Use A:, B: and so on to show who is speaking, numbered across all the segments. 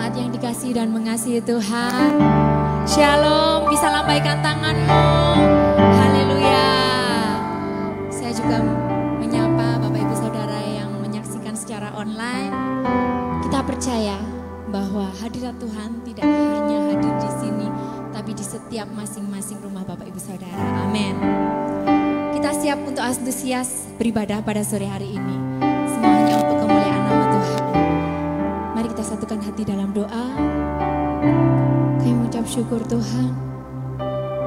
A: Jemaat yang dikasihi dan mengasihi Tuhan, Shalom, bisa lambaikan tanganmu. Haleluya. Saya juga menyapa Bapak Ibu Saudara yang menyaksikan secara online. Kita percaya bahwa hadirat Tuhan tidak hanya hadir di sini, tapi di setiap masing-masing rumah Bapak Ibu Saudara. Amin. Kita siap untuk antusias beribadah pada sore hari ini. Semuanya untuk kemuliaan nama Tuhan. Mari kita satukan hati dalam doa. Kami mengucap syukur Tuhan,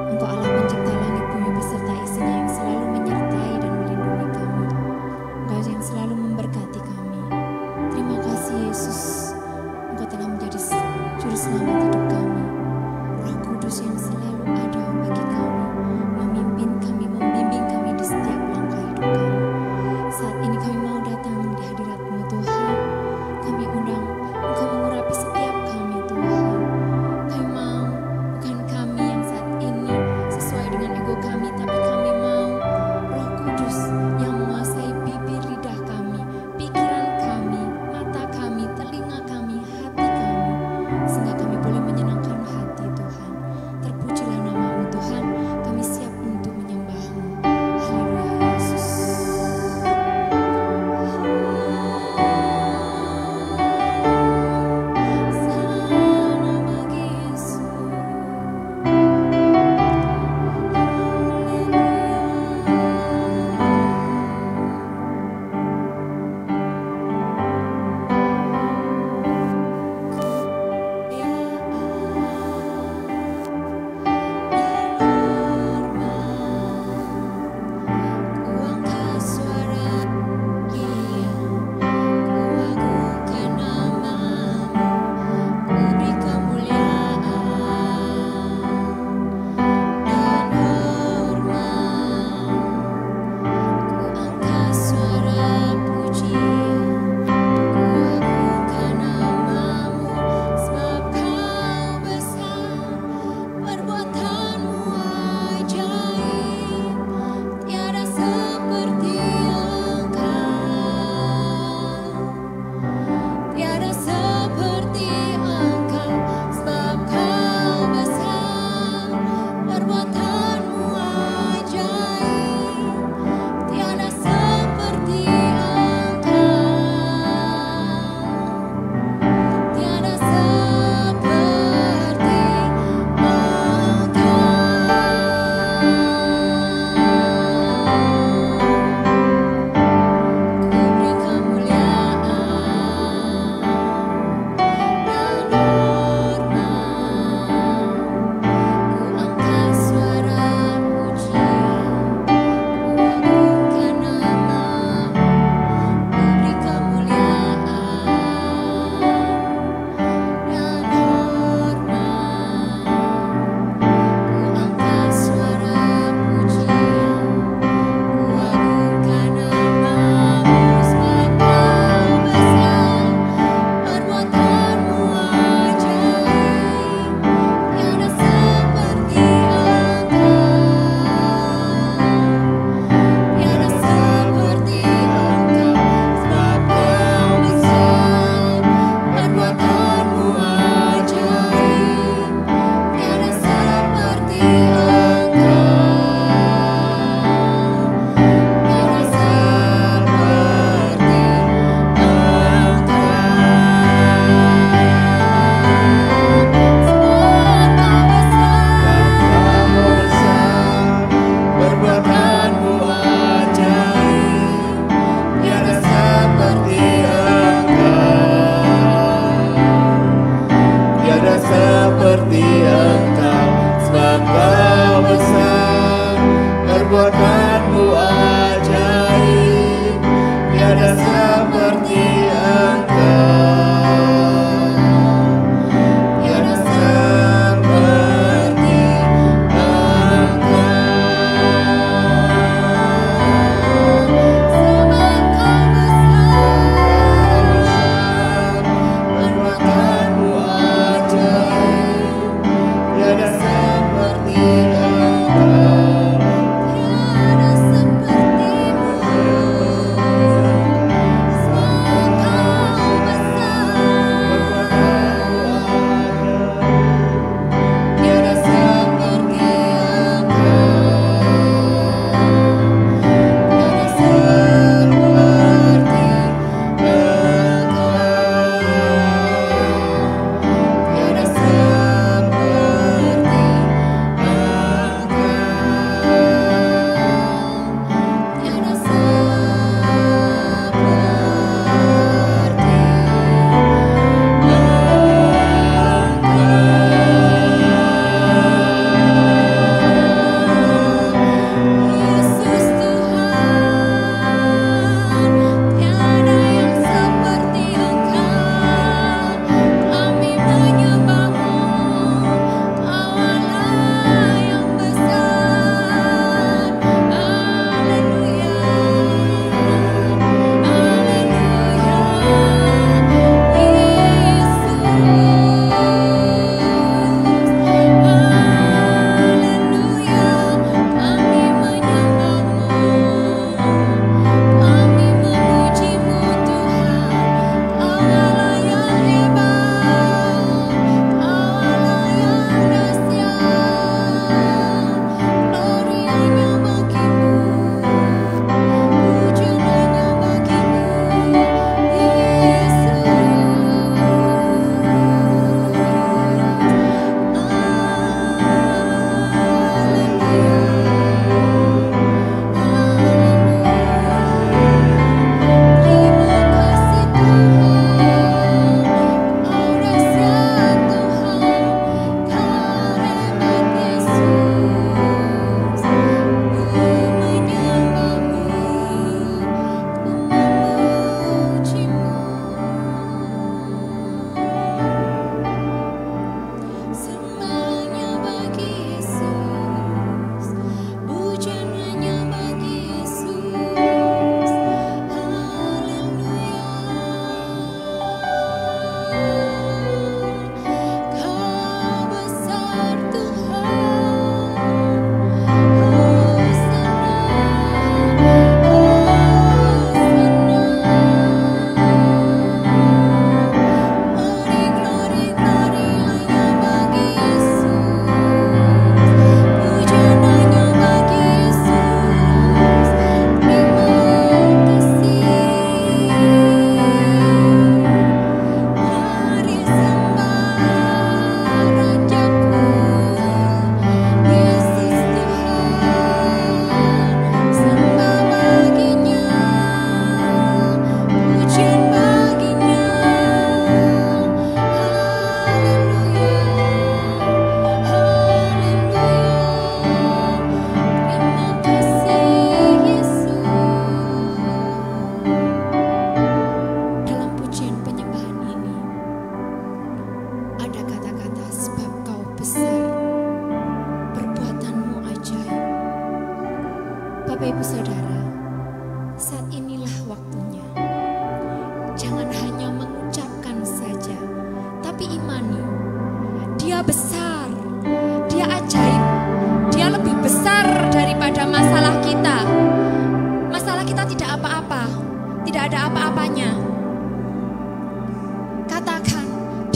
A: Engkau Allah pencipta langit bumi beserta isinya yang selalu menyertai dan melindungi kami. Engkau yang selalu memberkati kami. Terima kasih Yesus, Engkau telah menjadi juru selamat hidup kami. Roh Kudus yang selalu ada bagi kami, memimpin kami, membimbing kami di setiap langkah hidup kami. Saat ini kami mau datang di hadirat-Mu Tuhan. Kami undang Engkau mengurapi setiap kami Tuhan. Kami mau, bukan kami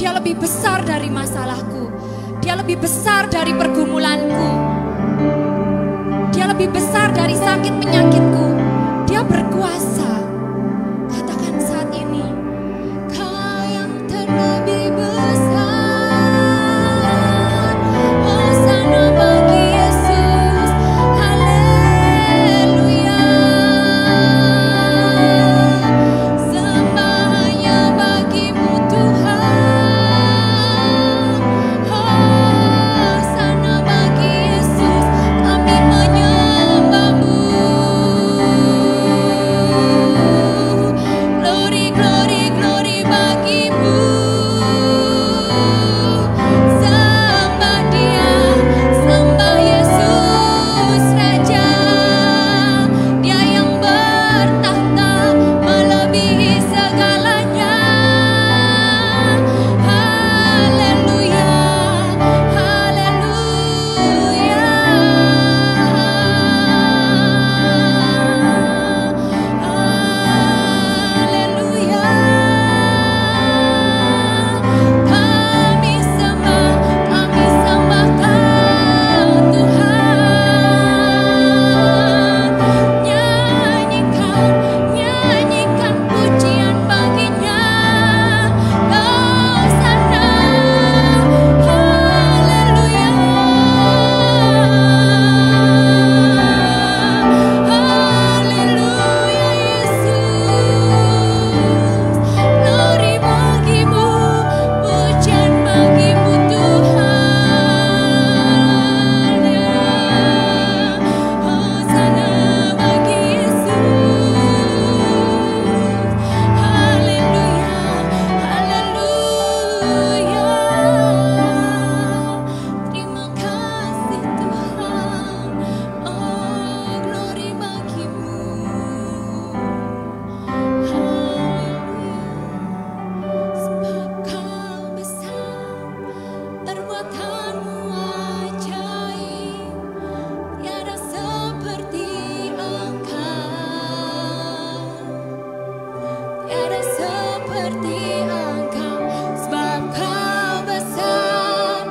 A: Dia lebih besar dari masalahku. Dia lebih besar dari pergumulanku. Dia lebih besar dari sakit penyakitku. Dia berkuasa. Katakan saat ini, Kau yang terlebih besar. Hosana bagi Yesus. Haleluya. Sembah hanya bagimu Tuhan. Hosana bagi Yesus. Kami menyembah-Mu. Glory, glory, glory bagimu. Sembah Dia, sembah Yesus Raja. Dia yang bertahta melebihi segalanya. Haleluya, haleluya. Haleluya. Kami sembah Kau Tuhan. Nyanyikan pujian baginya. Hosana. Haleluya. Haleluya Yesus. Glory bagimu, pujian bagimu Tuhan. Hosana bagi Yesus. Haleluya, haleluya. Terima kasih Tuhan. Oh, glory bagimu. Haleluya. Sebab Kau besar, perbuatan-Mu ajaib, tiada seperti Engkau, tiada seperti Engkau. Sebab Kau besar,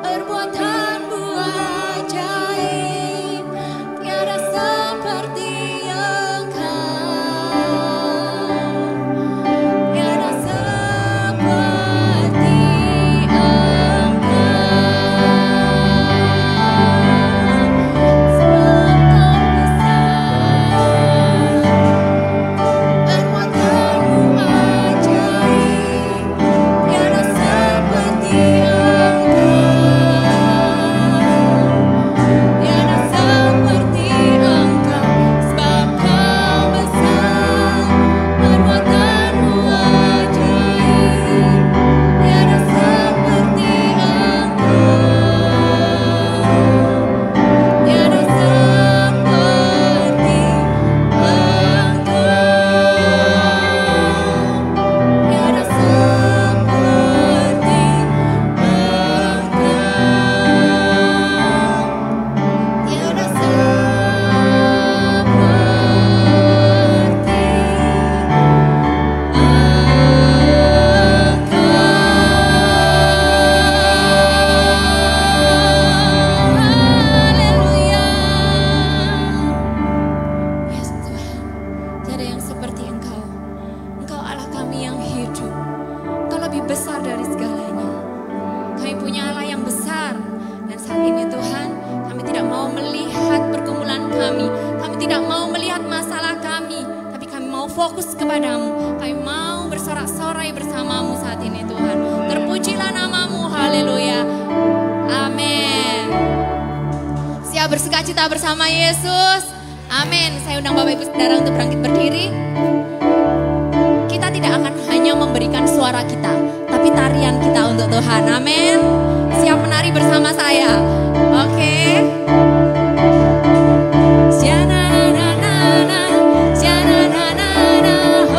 A: perbuatan-Mu ajaib, tiada seperti Engkau, tiada seperti Engkau. Sebab Kau besar, perbuatan-Mu ajaib, tiada seperti Engkau, tiada seperti Engkau. Sebab Kau besar, perbuatan-Mu ajaib, tiada seperti Engkau, tiada seperti Engkau, tiada seperti Engkau, tiada Haleluya. Yes Tuhan, tiada yang seperti Engkau. Engkau Allah kami yang hidup. Engkau lebih besar dari segalanya. Kami punya Allah yang besar. Dan saat ini Tuhan, kami tidak mau melihat pergumulan kami. Kami tidak mau melihat masalah kami. Tapi kami mau fokus kepadamu. Kami mau bersorak-sorai bersamamu saat ini Tuhan. Terpujilah namamu, haleluya. Amin. Siap bersukacita bersama Yesus. Amin. Saya undang Bapak Ibu Saudara untuk bangkit berdiri. Kita tidak akan hanya memberikan suara kita, tapi tarian kita untuk Tuhan. Amin. Siap menari bersama saya. Oke. Jananana, jananana, oh.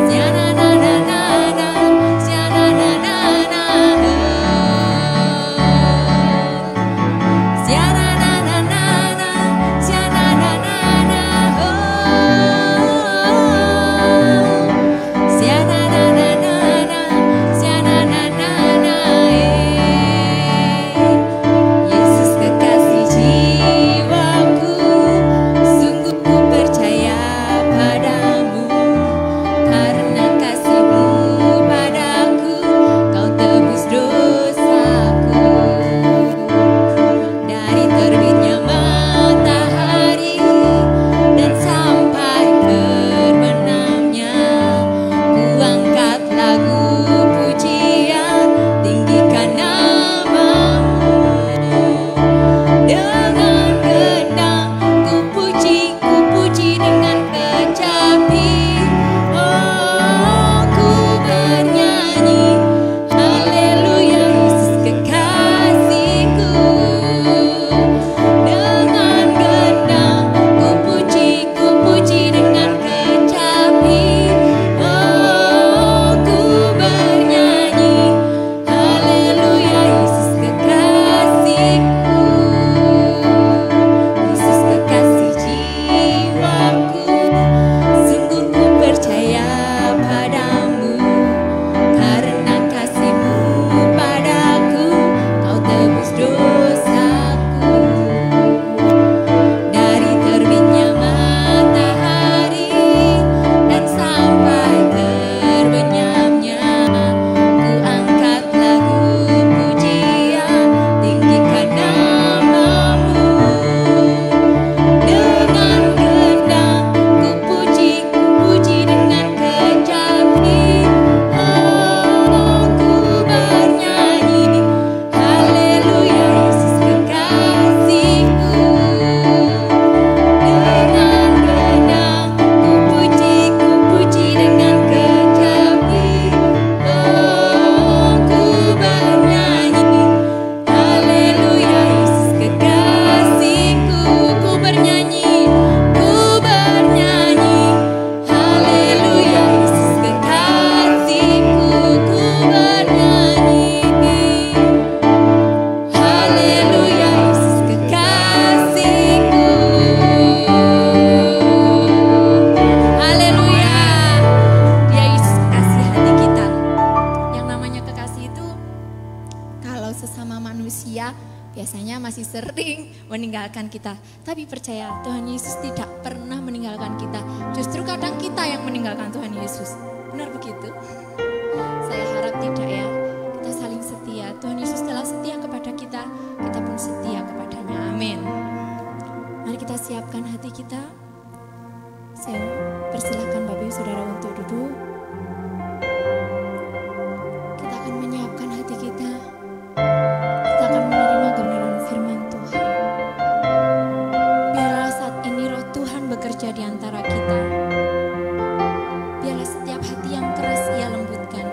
A: Jananana, jananana, oh. Jananana, jananana, oh. masih sering meninggalkan kita. Tapi percaya, Tuhan Yesus tidak pernah meninggalkan kita. Justru kadang kita yang meninggalkan Tuhan Yesus. Benar begitu? Saya harap tidak ya. Kita saling setia. Tuhan Yesus telah setia kepada kita, kita pun setia kepadanya. Amin. Mari kita siapkan hati kita. Saya persilahkan Bapak Ibu Saudara untuk duduk. Kita akan menyiapkan hati kita. Kita akan menerima kebenaran firman Tuhan. Biarlah saat ini roh Tuhan bekerja di antara kita. Biarlah setiap hati yang keras Ia lembutkan.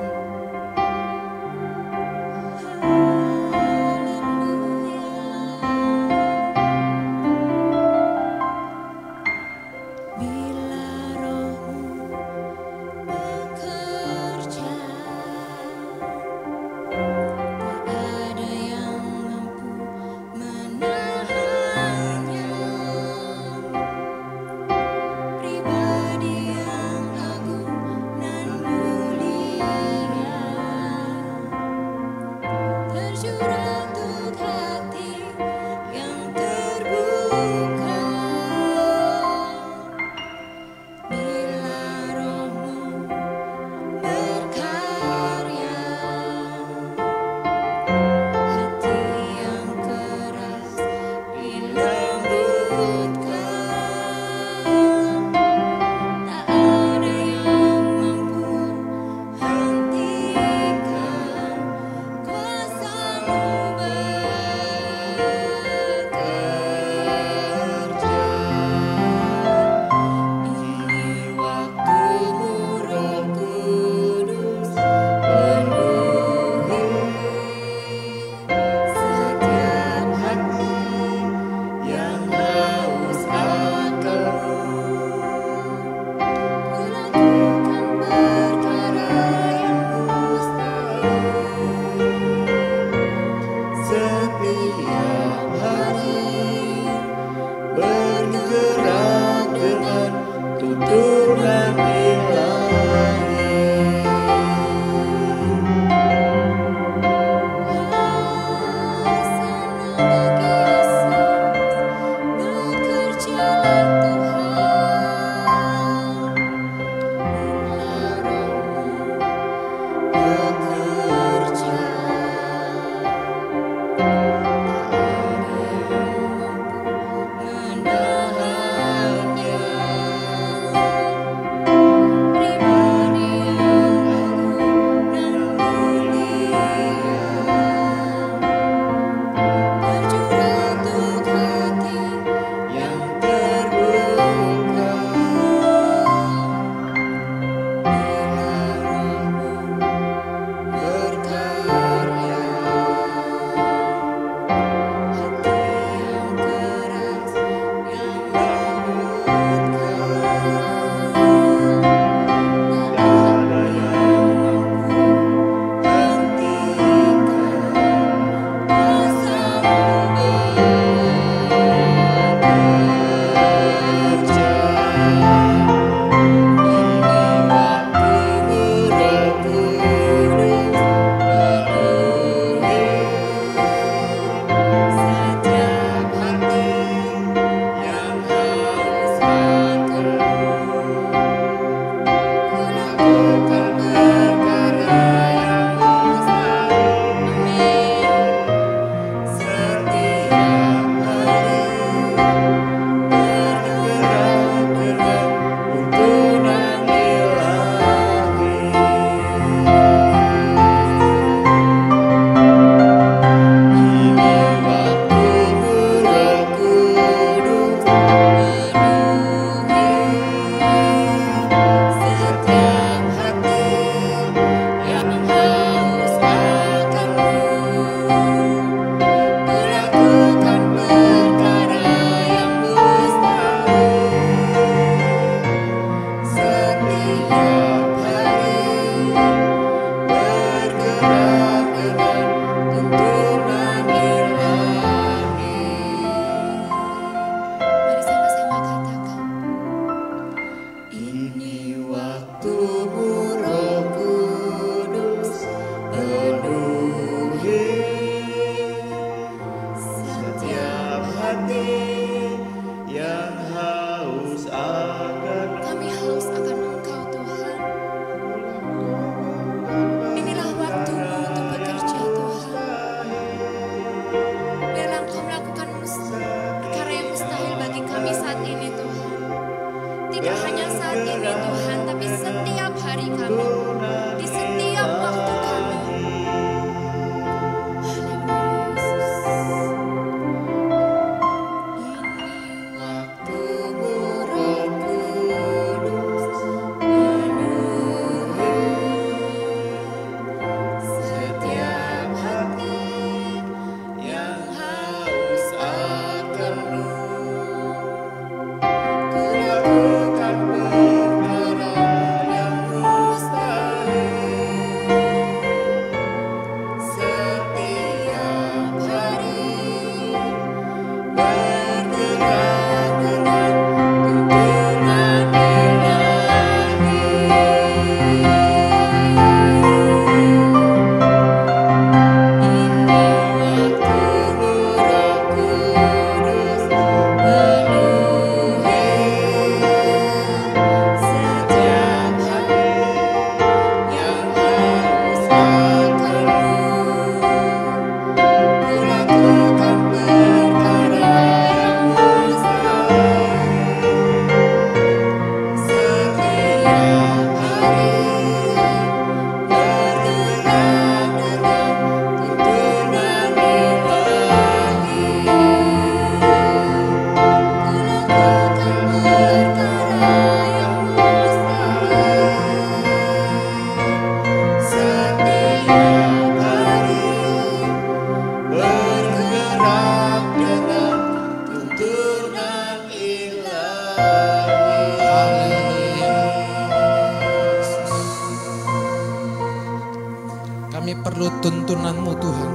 B: Tuntunan-Mu Tuhan,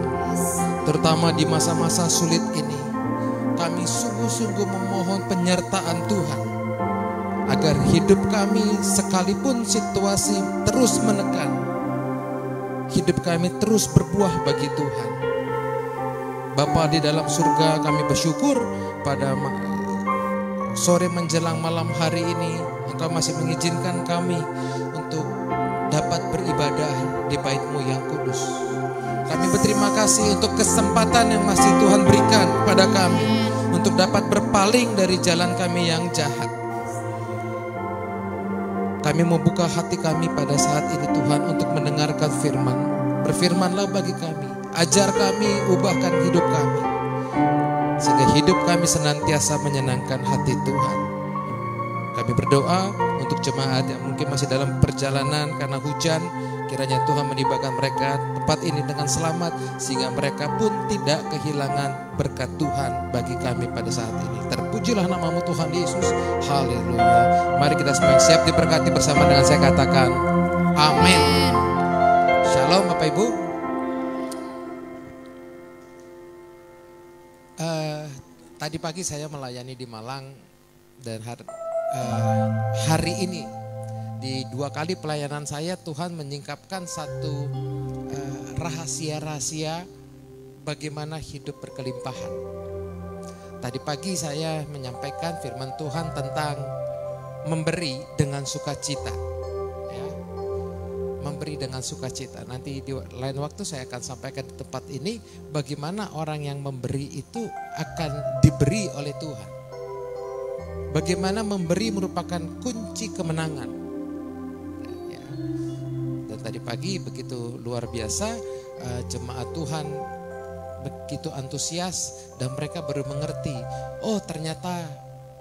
B: terutama di masa-masa sulit ini. Kami sungguh-sungguh memohon penyertaan Tuhan, agar hidup kami sekalipun situasi terus menekan, hidup kami terus berbuah bagi Tuhan. Bapa di dalam surga, kami bersyukur pada sore menjelang malam hari ini Engkau masih mengizinkan kami untuk dapat beribadah di bait-Mu yang kudus. Kami berterima kasih untuk kesempatan yang masih Tuhan berikan pada kami untuk dapat berpaling dari jalan kami yang jahat. Kami membuka hati kami pada saat ini Tuhan untuk mendengarkan firman. Berfirmanlah bagi kami, ajar kami, ubahkan hidup kami, sehingga hidup kami senantiasa menyenangkan hati Tuhan. Kami berdoa untuk jemaat yang mungkin masih dalam perjalanan karena hujan. Kiranya Tuhan menibakan mereka tempat ini dengan selamat, sehingga mereka pun tidak kehilangan berkat Tuhan bagi kami pada saat ini. Terpujilah nama-Mu Tuhan Yesus. Haleluya. Mari kita semua siap diberkati bersama dengan saya katakan amin. Shalom Bapak Ibu. Tadi pagi saya melayani di Malang, dan hari ini di 2 kali pelayanan saya Tuhan menyingkapkan satu rahasia-rahasia bagaimana hidup berkelimpahan. Tadi pagi saya menyampaikan firman Tuhan tentang memberi dengan sukacita, ya. Memberi dengan sukacita. Nanti di lain waktu saya akan sampaikan di tempat ini bagaimana orang yang memberi itu akan diberi oleh Tuhan. Bagaimana memberi merupakan kunci kemenangan. Tadi pagi begitu luar biasa, jemaat Tuhan begitu antusias dan mereka baru mengerti, oh ternyata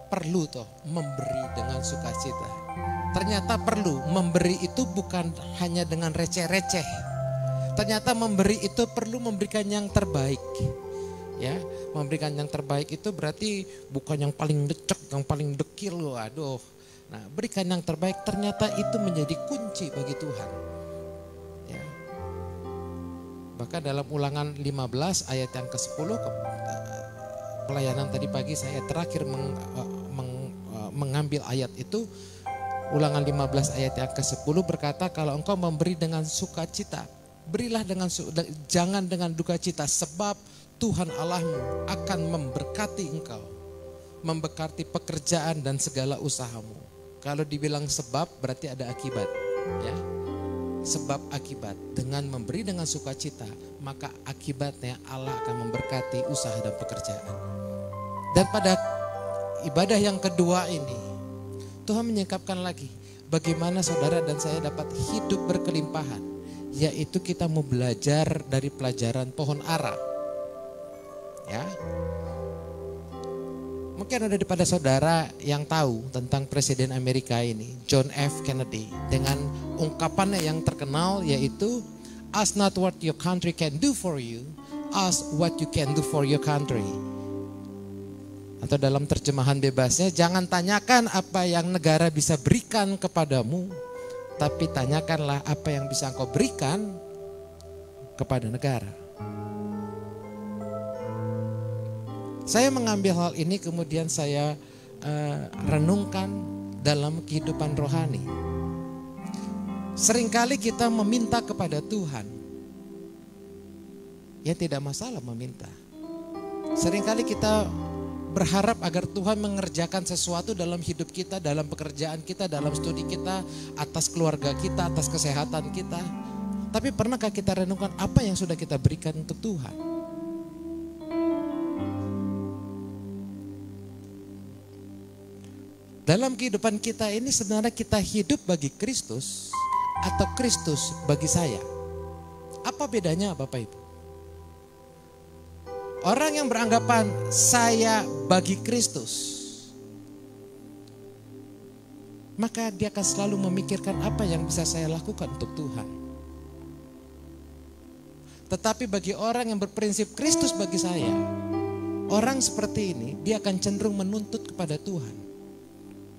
B: perlu toh memberi dengan sukacita. Ternyata perlu memberi itu bukan hanya dengan receh-receh. Ternyata memberi itu perlu memberikan yang terbaik. Ya, memberikan yang terbaik itu berarti bukan yang paling decek, yang paling dekil, aduh. Nah, berikan yang terbaik, ternyata itu menjadi kunci bagi Tuhan. Bahkan dalam Ulangan 15 ayat yang ke-10, pelayanan tadi pagi saya terakhir mengambil ayat itu. Ulangan 15 ayat yang ke-10 berkata, kalau engkau memberi dengan sukacita, berilah jangan dengan duka cita, sebab Tuhan Allahmu akan memberkati engkau, memberkati pekerjaan dan segala usahamu. Kalau dibilang sebab berarti ada akibat, ya. Sebab akibat, dengan memberi dengan sukacita, maka akibatnya Allah akan memberkati usaha dan pekerjaan. Dan pada ibadah yang kedua ini, Tuhan menyingkapkan lagi bagaimana saudara dan saya dapat hidup berkelimpahan, yaitu kita mau belajar dari pelajaran pohon ara. Ya, mungkin ada pada saudara yang tahu tentang Presiden Amerika ini, John F. Kennedy, dengan ungkapannya yang terkenal yaitu, ask not what your country can do for you, ask what you can do for your country. Atau dalam terjemahan bebasnya, jangan tanyakan apa yang negara bisa berikan kepadamu, tapi tanyakanlah apa yang bisa engkau berikan kepada negara. Saya mengambil hal ini kemudian saya renungkan dalam kehidupan rohani. Seringkali kita meminta kepada Tuhan, ya tidak masalah meminta. Seringkali kita berharap agar Tuhan mengerjakan sesuatu dalam hidup kita, dalam pekerjaan kita, dalam studi kita, atas keluarga kita, atas kesehatan kita. Tapi pernahkah kita renungkan apa yang sudah kita berikan untuk Tuhan? Dalam kehidupan kita ini sebenarnya kita hidup bagi Kristus atau Kristus bagi saya. Apa bedanya Bapak Ibu? Orang yang beranggapan saya bagi Kristus, maka dia akan selalu memikirkan apa yang bisa saya lakukan untuk Tuhan. Tetapi bagi orang yang berprinsip Kristus bagi saya, orang seperti ini dia akan cenderung menuntut kepada Tuhan.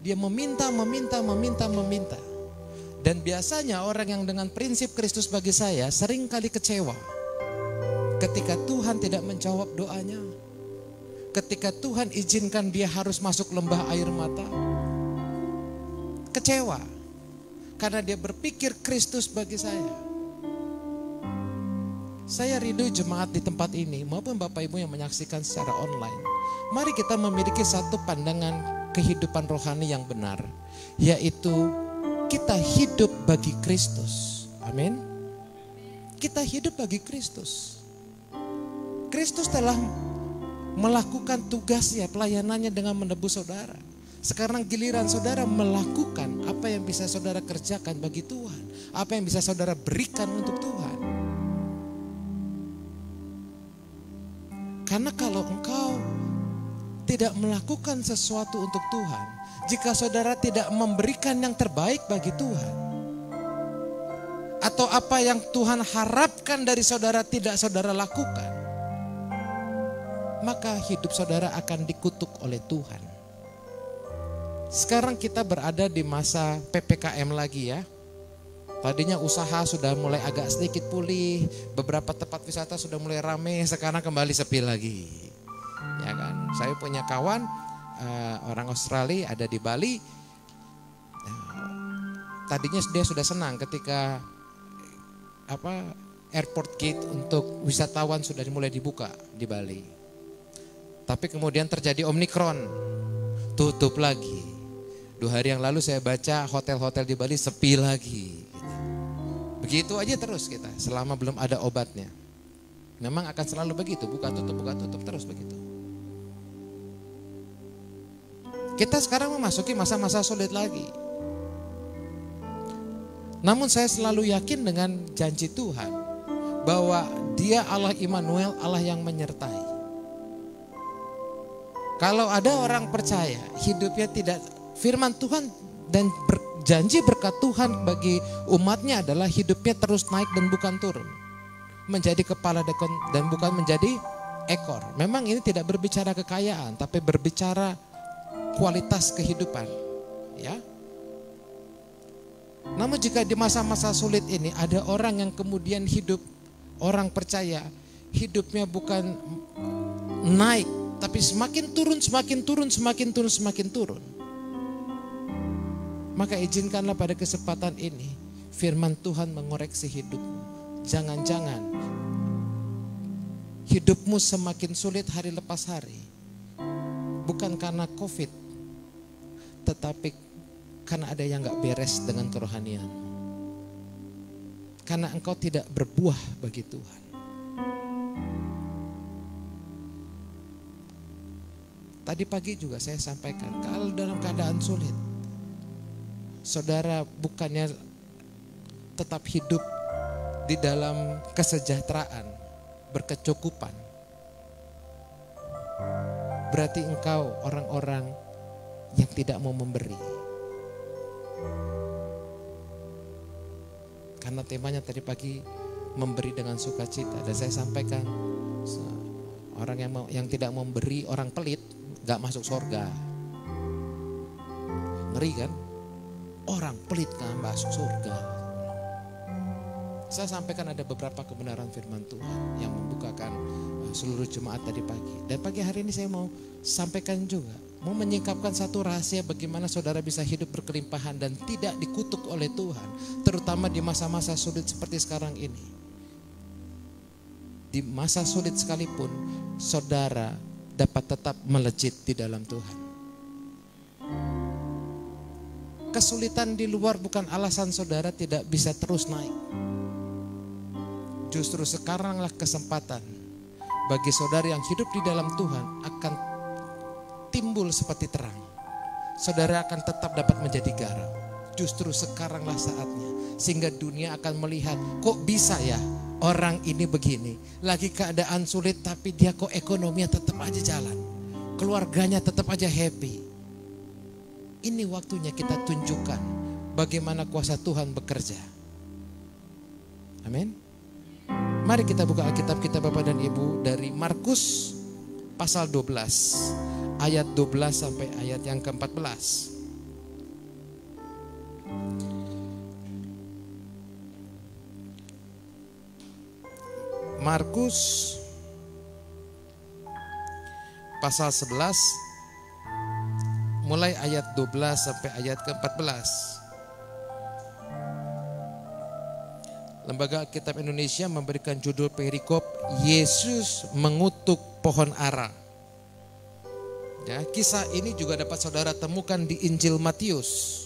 B: Dia meminta. Dan biasanya orang yang dengan prinsip Kristus bagi saya sering kali kecewa ketika Tuhan tidak menjawab doanya. Ketika Tuhan izinkan dia harus masuk lembah air mata. Kecewa karena dia berpikir Kristus bagi saya. Saya rindu jemaat di tempat ini maupun Bapak Ibu yang menyaksikan secara online. Mari kita memiliki satu pandangan kehidupan rohani yang benar, yaitu kita hidup bagi Kristus. Amin. Kita hidup bagi Kristus. Kristus telah melakukan tugasnya, pelayanannya dengan menebus saudara. Sekarang giliran saudara melakukan apa yang bisa saudara kerjakan bagi Tuhan, apa yang bisa saudara berikan untuk Tuhan. Karena kalau engkau tidak melakukan sesuatu untuk Tuhan, jika saudara tidak memberikan yang terbaik bagi Tuhan, atau apa yang Tuhan harapkan dari saudara tidak saudara lakukan, maka hidup saudara akan dikutuk oleh Tuhan. Sekarang kita berada di masa PPKM lagi ya. Tadinya usaha sudah mulai agak sedikit pulih, beberapa tempat wisata sudah mulai ramai, sekarang kembali sepi lagi. Ya kan, saya punya kawan orang Australia ada di Bali. Tadinya dia sudah senang ketika airport gate untuk wisatawan sudah mulai dibuka di Bali. Tapi kemudian terjadi Omikron, tutup lagi. 2 hari yang lalu saya baca hotel-hotel di Bali sepi lagi. Begitu aja terus kita selama belum ada obatnya. Memang akan selalu begitu, buka tutup terus begitu. Kita sekarang memasuki masa-masa sulit lagi. Namun saya selalu yakin dengan janji Tuhan bahwa Dia Allah Immanuel, Allah yang menyertai. Kalau ada orang percaya hidupnya tidak firman Tuhan dan janji berkat Tuhan bagi umatnya adalah hidupnya terus naik dan bukan turun. Menjadi kepala dan bukan menjadi ekor. Memang ini tidak berbicara kekayaan, tapi berbicara kualitas kehidupan, ya. Namun jika di masa-masa sulit ini ada orang yang kemudian hidup, orang percaya hidupnya bukan naik, tapi semakin turun, maka izinkanlah pada kesempatan ini firman Tuhan mengoreksi hidupmu. Jangan-jangan hidupmu semakin sulit hari lepas hari, bukan karena COVID, tetapi karena ada yang gak beres dengan kerohanian. Karena engkau tidak berbuah bagi Tuhan. Tadi pagi juga saya sampaikan, kalau dalam keadaan sulit, saudara bukannya tetap hidup di dalam kesejahteraan, berkecukupan, berarti engkau orang-orang yang tidak mau memberi. Karena temanya tadi pagi memberi dengan sukacita, dan saya sampaikan orang yang tidak memberi, orang pelit gak masuk surga. Ngeri kan? Orang pelit gak masuk surga. Saya sampaikan ada beberapa kebenaran firman Tuhan yang membukakan seluruh jemaat tadi pagi. Dan pagi hari ini saya mau sampaikan juga, mau menyingkapkan satu rahasia bagaimana saudara bisa hidup berkelimpahan dan tidak dikutuk oleh Tuhan, terutama di masa-masa sulit seperti sekarang ini. Di masa sulit sekalipun, saudara dapat tetap melejit di dalam Tuhan. Kesulitan di luar bukan alasan saudara tidak bisa terus naik. Justru sekaranglah kesempatan bagi saudara yang hidup di dalam Tuhan akan timbul seperti terang. saudara akan tetap dapat menjadi garam. Justru sekaranglah saatnya, sehingga dunia akan melihat, kok bisa ya orang ini begini, lagi keadaan sulit tapi dia kok ekonominya tetap aja jalan, keluarganya tetap aja happy. Ini waktunya kita tunjukkan bagaimana kuasa Tuhan bekerja. Amin. Mari kita buka Alkitab kita Bapak dan Ibu dari Markus pasal 12 ayat 12 sampai ayat yang ke-14. Markus pasal 11 mulai ayat 12 sampai ayat ke-14. Lembaga Alkitab Indonesia memberikan judul perikop Yesus mengutuk pohon ara. Ya, kisah ini juga dapat saudara temukan di Injil Matius.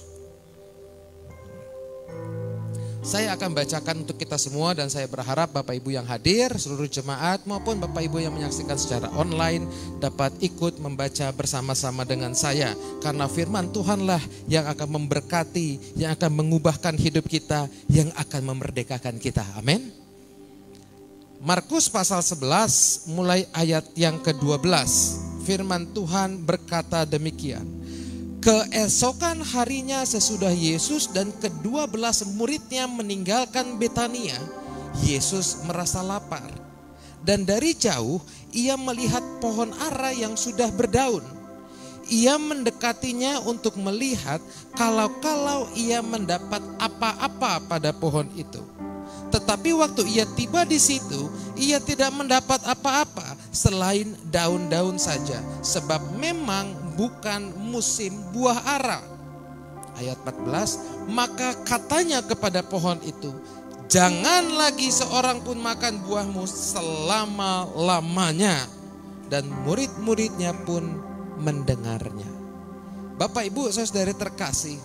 B: Saya akan bacakan untuk kita semua dan saya berharap Bapak Ibu yang hadir, seluruh jemaat maupun Bapak Ibu yang menyaksikan secara online dapat ikut membaca bersama-sama dengan saya. Karena firman Tuhanlah yang akan memberkati, yang akan mengubahkan hidup kita, yang akan memerdekakan kita. Amin. Markus pasal 11 mulai ayat yang ke-12. Firman Tuhan berkata demikian. Keesokan harinya sesudah Yesus dan ke-12 muridnya meninggalkan Betania, Yesus merasa lapar. Dan dari jauh ia melihat pohon ara yang sudah berdaun. Ia mendekatinya untuk melihat kalau ia mendapat apa-apa pada pohon itu. Tetapi waktu ia tiba di situ, ia tidak mendapat apa-apa selain daun-daun saja, sebab memang bukan musim buah ara. Ayat 14, maka katanya kepada pohon itu, jangan lagi seorang pun makan buahmu selama-lamanya. Dan murid-muridnya pun mendengarnya. Bapak Ibu saudari terkasih,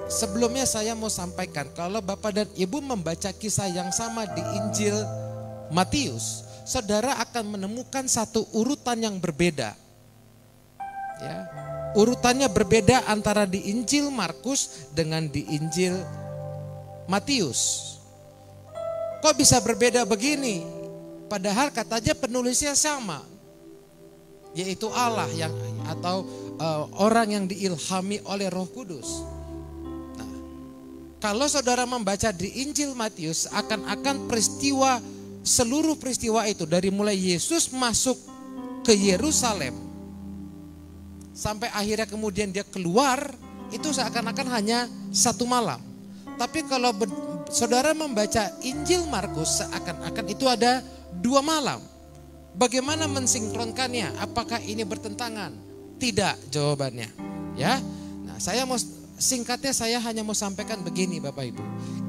B: sebelumnya saya mau sampaikan, kalau Bapak dan Ibu membaca kisah yang sama di Injil Matius, saudara akan menemukan satu urutan yang berbeda. Ya, urutannya berbeda antara di Injil Markus dengan di Injil Matius. Kok bisa berbeda begini? Padahal katanya penulisnya sama, yaitu Allah yang atau orang yang diilhami oleh Roh Kudus. Nah, kalau saudara membaca di Injil Matius, akan seluruh peristiwa itu dari mulai Yesus masuk ke Yerusalem sampai akhirnya kemudian dia keluar, itu seakan-akan hanya satu malam. Tapi kalau saudara membaca Injil Markus, seakan-akan itu ada 2 malam. Bagaimana mensinkronkannya? Apakah ini bertentangan? Tidak jawabannya. Ya, nah singkatnya saya hanya mau sampaikan begini Bapak Ibu.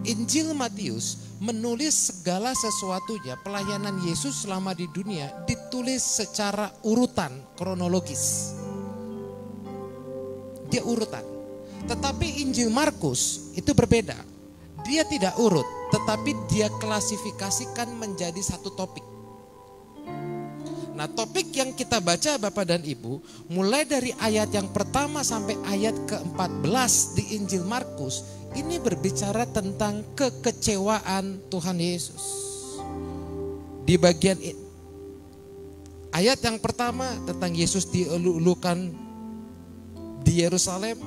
B: Injil Matius menulis segala sesuatunya, pelayanan Yesus selama di dunia ditulis secara urutan kronologis. Dia urutan. Tetapi Injil Markus itu berbeda. Dia tidak urut, tetapi dia klasifikasikan menjadi satu topik. Nah, topik yang kita baca Bapak dan Ibu, mulai dari ayat yang pertama sampai ayat ke-14 di Injil Markus, ini berbicara tentang kekecewaan Tuhan Yesus. Di bagian ayat yang pertama tentang Yesus dielulukan di Yerusalem,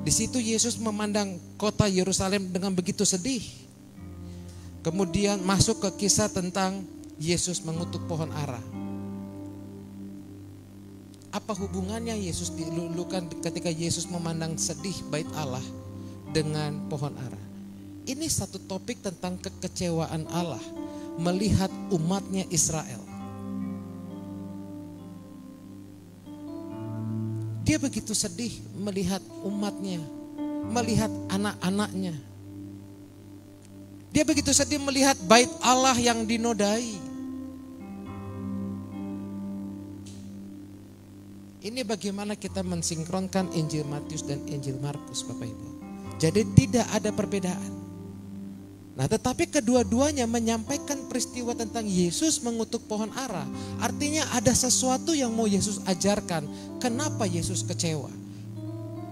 B: di situ Yesus memandang kota Yerusalem dengan begitu sedih. Kemudian masuk ke kisah tentang Yesus mengutuk pohon ara. Apa hubungannya Yesus dilulukan ketika Yesus memandang sedih bait Allah dengan pohon ara? Ini satu topik tentang kekecewaan Allah melihat umatnya Israel. Dia begitu sedih melihat umatnya, melihat anak-anaknya. Dia begitu sedih melihat bait Allah yang dinodai. Ini bagaimana kita mensinkronkan Injil Matius dan Injil Markus Bapak Ibu. Jadi tidak ada perbedaan. Nah, tetapi kedua-duanya menyampaikan peristiwa tentang Yesus mengutuk pohon ara. Artinya ada sesuatu yang mau Yesus ajarkan. Kenapa Yesus kecewa?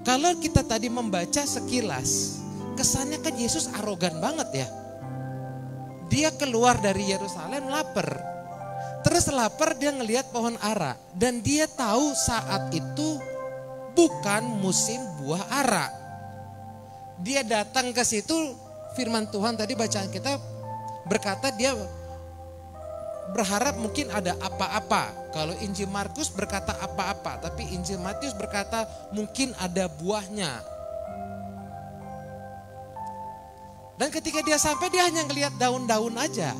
B: Kalau kita tadi membaca sekilas, kesannya kan Yesus arogan banget ya. Dia keluar dari Yerusalem lapar. Terus lapar dia ngelihat pohon ara. Dan dia tahu saat itu bukan musim buah ara. Dia datang ke situ. Firman Tuhan tadi bacaan kita berkata dia berharap mungkin ada apa-apa. Kalau Injil Markus berkata apa-apa, tapi Injil Matius berkata mungkin ada buahnya. Dan ketika dia sampai dia hanya ngelihat daun-daun aja.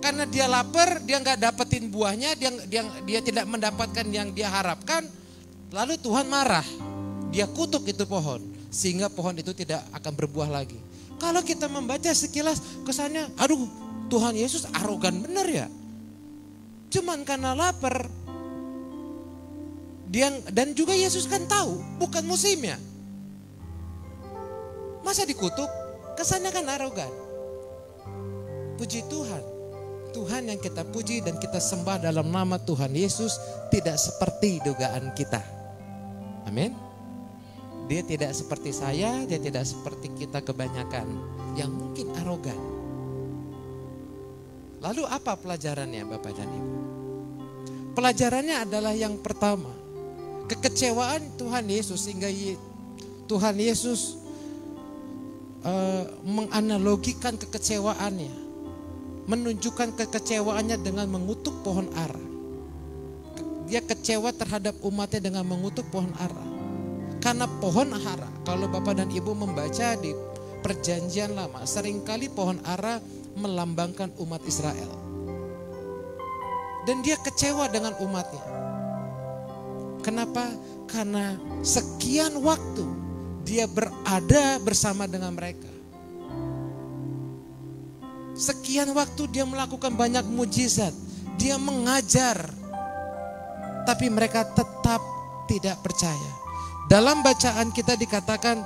B: Karena dia lapar, dia nggak dapetin buahnya, dia tidak mendapatkan yang dia harapkan. Lalu Tuhan marah, dia kutuk itu pohon. Sehingga pohon itu tidak akan berbuah lagi. Kalau kita membaca sekilas kesannya, aduh Tuhan Yesus arogan bener ya. Cuman karena lapar. Dan juga Yesus kan tahu bukan musimnya. Masa dikutuk? Kesannya kan arogan. Puji Tuhan. Tuhan yang kita puji dan kita sembah dalam nama Tuhan Yesus tidak seperti dugaan kita. Amin. Dia tidak seperti saya, dia tidak seperti kita kebanyakan yang mungkin arogan. Lalu apa pelajarannya Bapak dan Ibu? Pelajarannya adalah yang pertama, kekecewaan Tuhan Yesus sehingga Tuhan Yesus menganalogikan kekecewaannya, menunjukkan kekecewaannya dengan mengutuk pohon ara. Dia kecewa terhadap umatnya dengan mengutuk pohon ara. Karena pohon ara, kalau Bapak dan Ibu membaca di Perjanjian Lama, seringkali pohon ara melambangkan umat Israel. Dan dia kecewa dengan umatnya. Kenapa? Karena sekian waktu dia berada bersama dengan mereka. Sekian waktu dia melakukan banyak mujizat, dia mengajar, tapi mereka tetap tidak percaya. Dalam bacaan kita dikatakan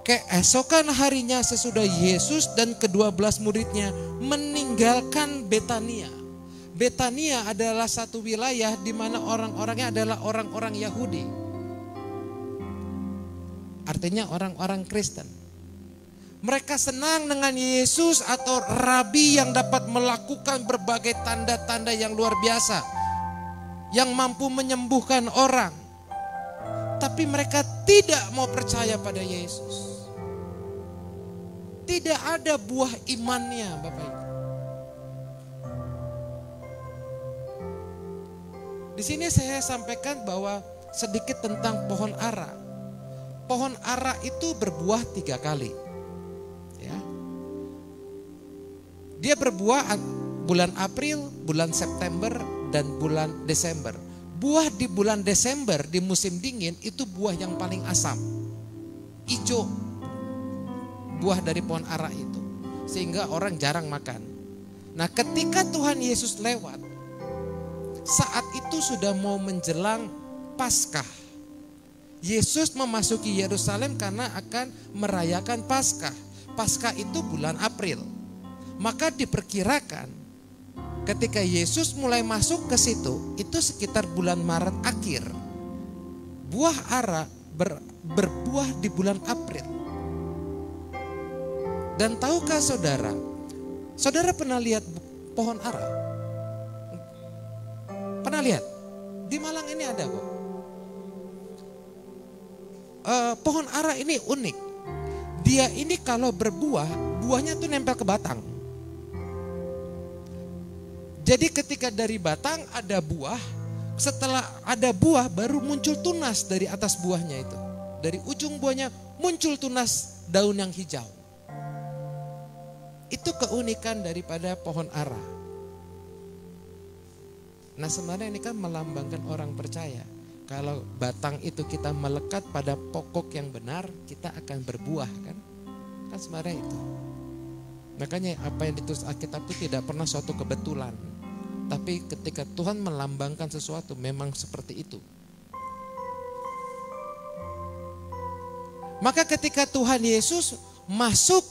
B: keesokan harinya sesudah Yesus dan ke-12 muridnya meninggalkan Betania. Betania adalah satu wilayah di mana orang-orangnya adalah orang-orang Yahudi. Artinya orang-orang Kristen. Mereka senang dengan Yesus atau rabi yang dapat melakukan berbagai tanda-tanda yang luar biasa. Yang mampu menyembuhkan orang. Tapi mereka tidak mau percaya pada Yesus. Tidak ada buah imannya Bapak Ibu. Di sini saya sampaikan bahwa sedikit tentang pohon ara. Pohon ara itu berbuah 3 kali. Ya. Dia berbuah bulan April, bulan September, dan bulan Desember. Buah di bulan Desember di musim dingin itu buah yang paling asam. Ijo buah dari pohon ara itu. Sehingga orang jarang makan. Nah ketika Tuhan Yesus lewat, saat itu sudah mau menjelang Paskah. Yesus memasuki Yerusalem karena akan merayakan Paskah. Paskah itu bulan April. Maka diperkirakan ketika Yesus mulai masuk ke situ, itu sekitar bulan Maret akhir. Buah ara berbuah di bulan April. Dan tahukah saudara, saudara pernah lihat pohon ara? Pernah lihat? Di Malang ini ada kok. Pohon ara ini unik. Dia ini kalau berbuah, buahnya tuh nempel ke batang. Jadi ketika dari batang ada buah, setelah ada buah baru muncul tunas dari atas buahnya itu. Dari ujung buahnya muncul tunas daun yang hijau. Itu keunikan daripada pohon ara. Nah sebenarnya ini kan melambangkan orang percaya. Kalau batang itu kita melekat pada pokok yang benar, kita akan berbuah kan. Kan sebenarnya itu. Makanya apa yang ditulis Alkitab itu tidak pernah suatu kebetulan. Tapi ketika Tuhan melambangkan sesuatu memang seperti itu. Maka ketika Tuhan Yesus masuk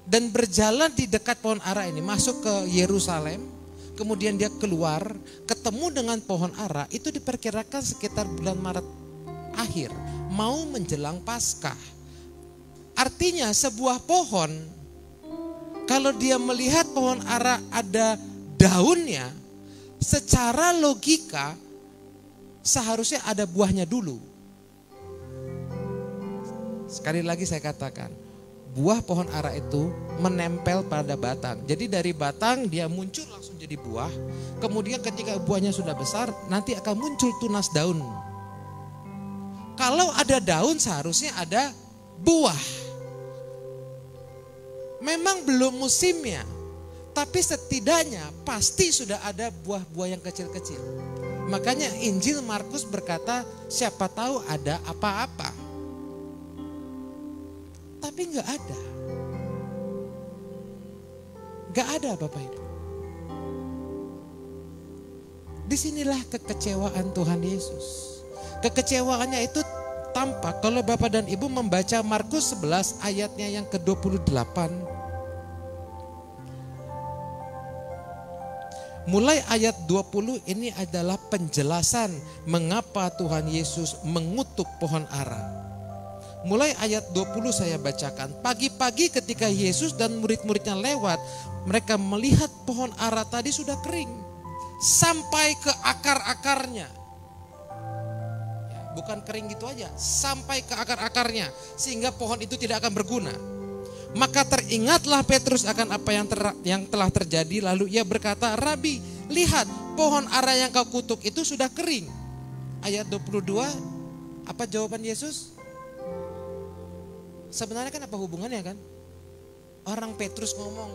B: dan berjalan di dekat pohon ara ini, masuk ke Yerusalem, kemudian dia keluar, ketemu dengan pohon ara, itu diperkirakan sekitar bulan Maret akhir, mau menjelang Paskah. Artinya sebuah pohon, kalau dia melihat pohon ara ada daunnya, secara logika seharusnya ada buahnya dulu. Sekali lagi saya katakan, buah pohon ara itu menempel pada batang. Jadi dari batang dia muncul langsung jadi buah. Kemudian ketika buahnya sudah besar, nanti akan muncul tunas daun. Kalau ada daun seharusnya ada buah. Memang belum musimnya, tapi setidaknya pasti sudah ada buah-buah yang kecil-kecil. Makanya Injil Markus berkata, siapa tahu ada apa-apa. Tapi nggak ada. Nggak ada Bapak Ibu. Disinilah kekecewaan Tuhan Yesus. Kekecewaannya itu tampak kalau Bapak dan Ibu membaca Markus 11 ayatnya yang ke-28. Mulai ayat 20 ini adalah penjelasan mengapa Tuhan Yesus mengutuk pohon ara. Mulai ayat 20 saya bacakan. Pagi-pagi ketika Yesus dan murid-muridnya lewat, mereka melihat pohon ara tadi sudah kering sampai ke akar-akarnya. Bukan kering gitu aja, sampai ke akar-akarnya, sehingga pohon itu tidak akan berguna. Maka teringatlah Petrus akan apa yang telah terjadi, lalu ia berkata, Rabi, lihat pohon ara yang kau kutuk itu sudah kering. Ayat 22, apa jawaban Yesus? Sebenarnya kan apa hubungannya kan? Orang Petrus ngomong,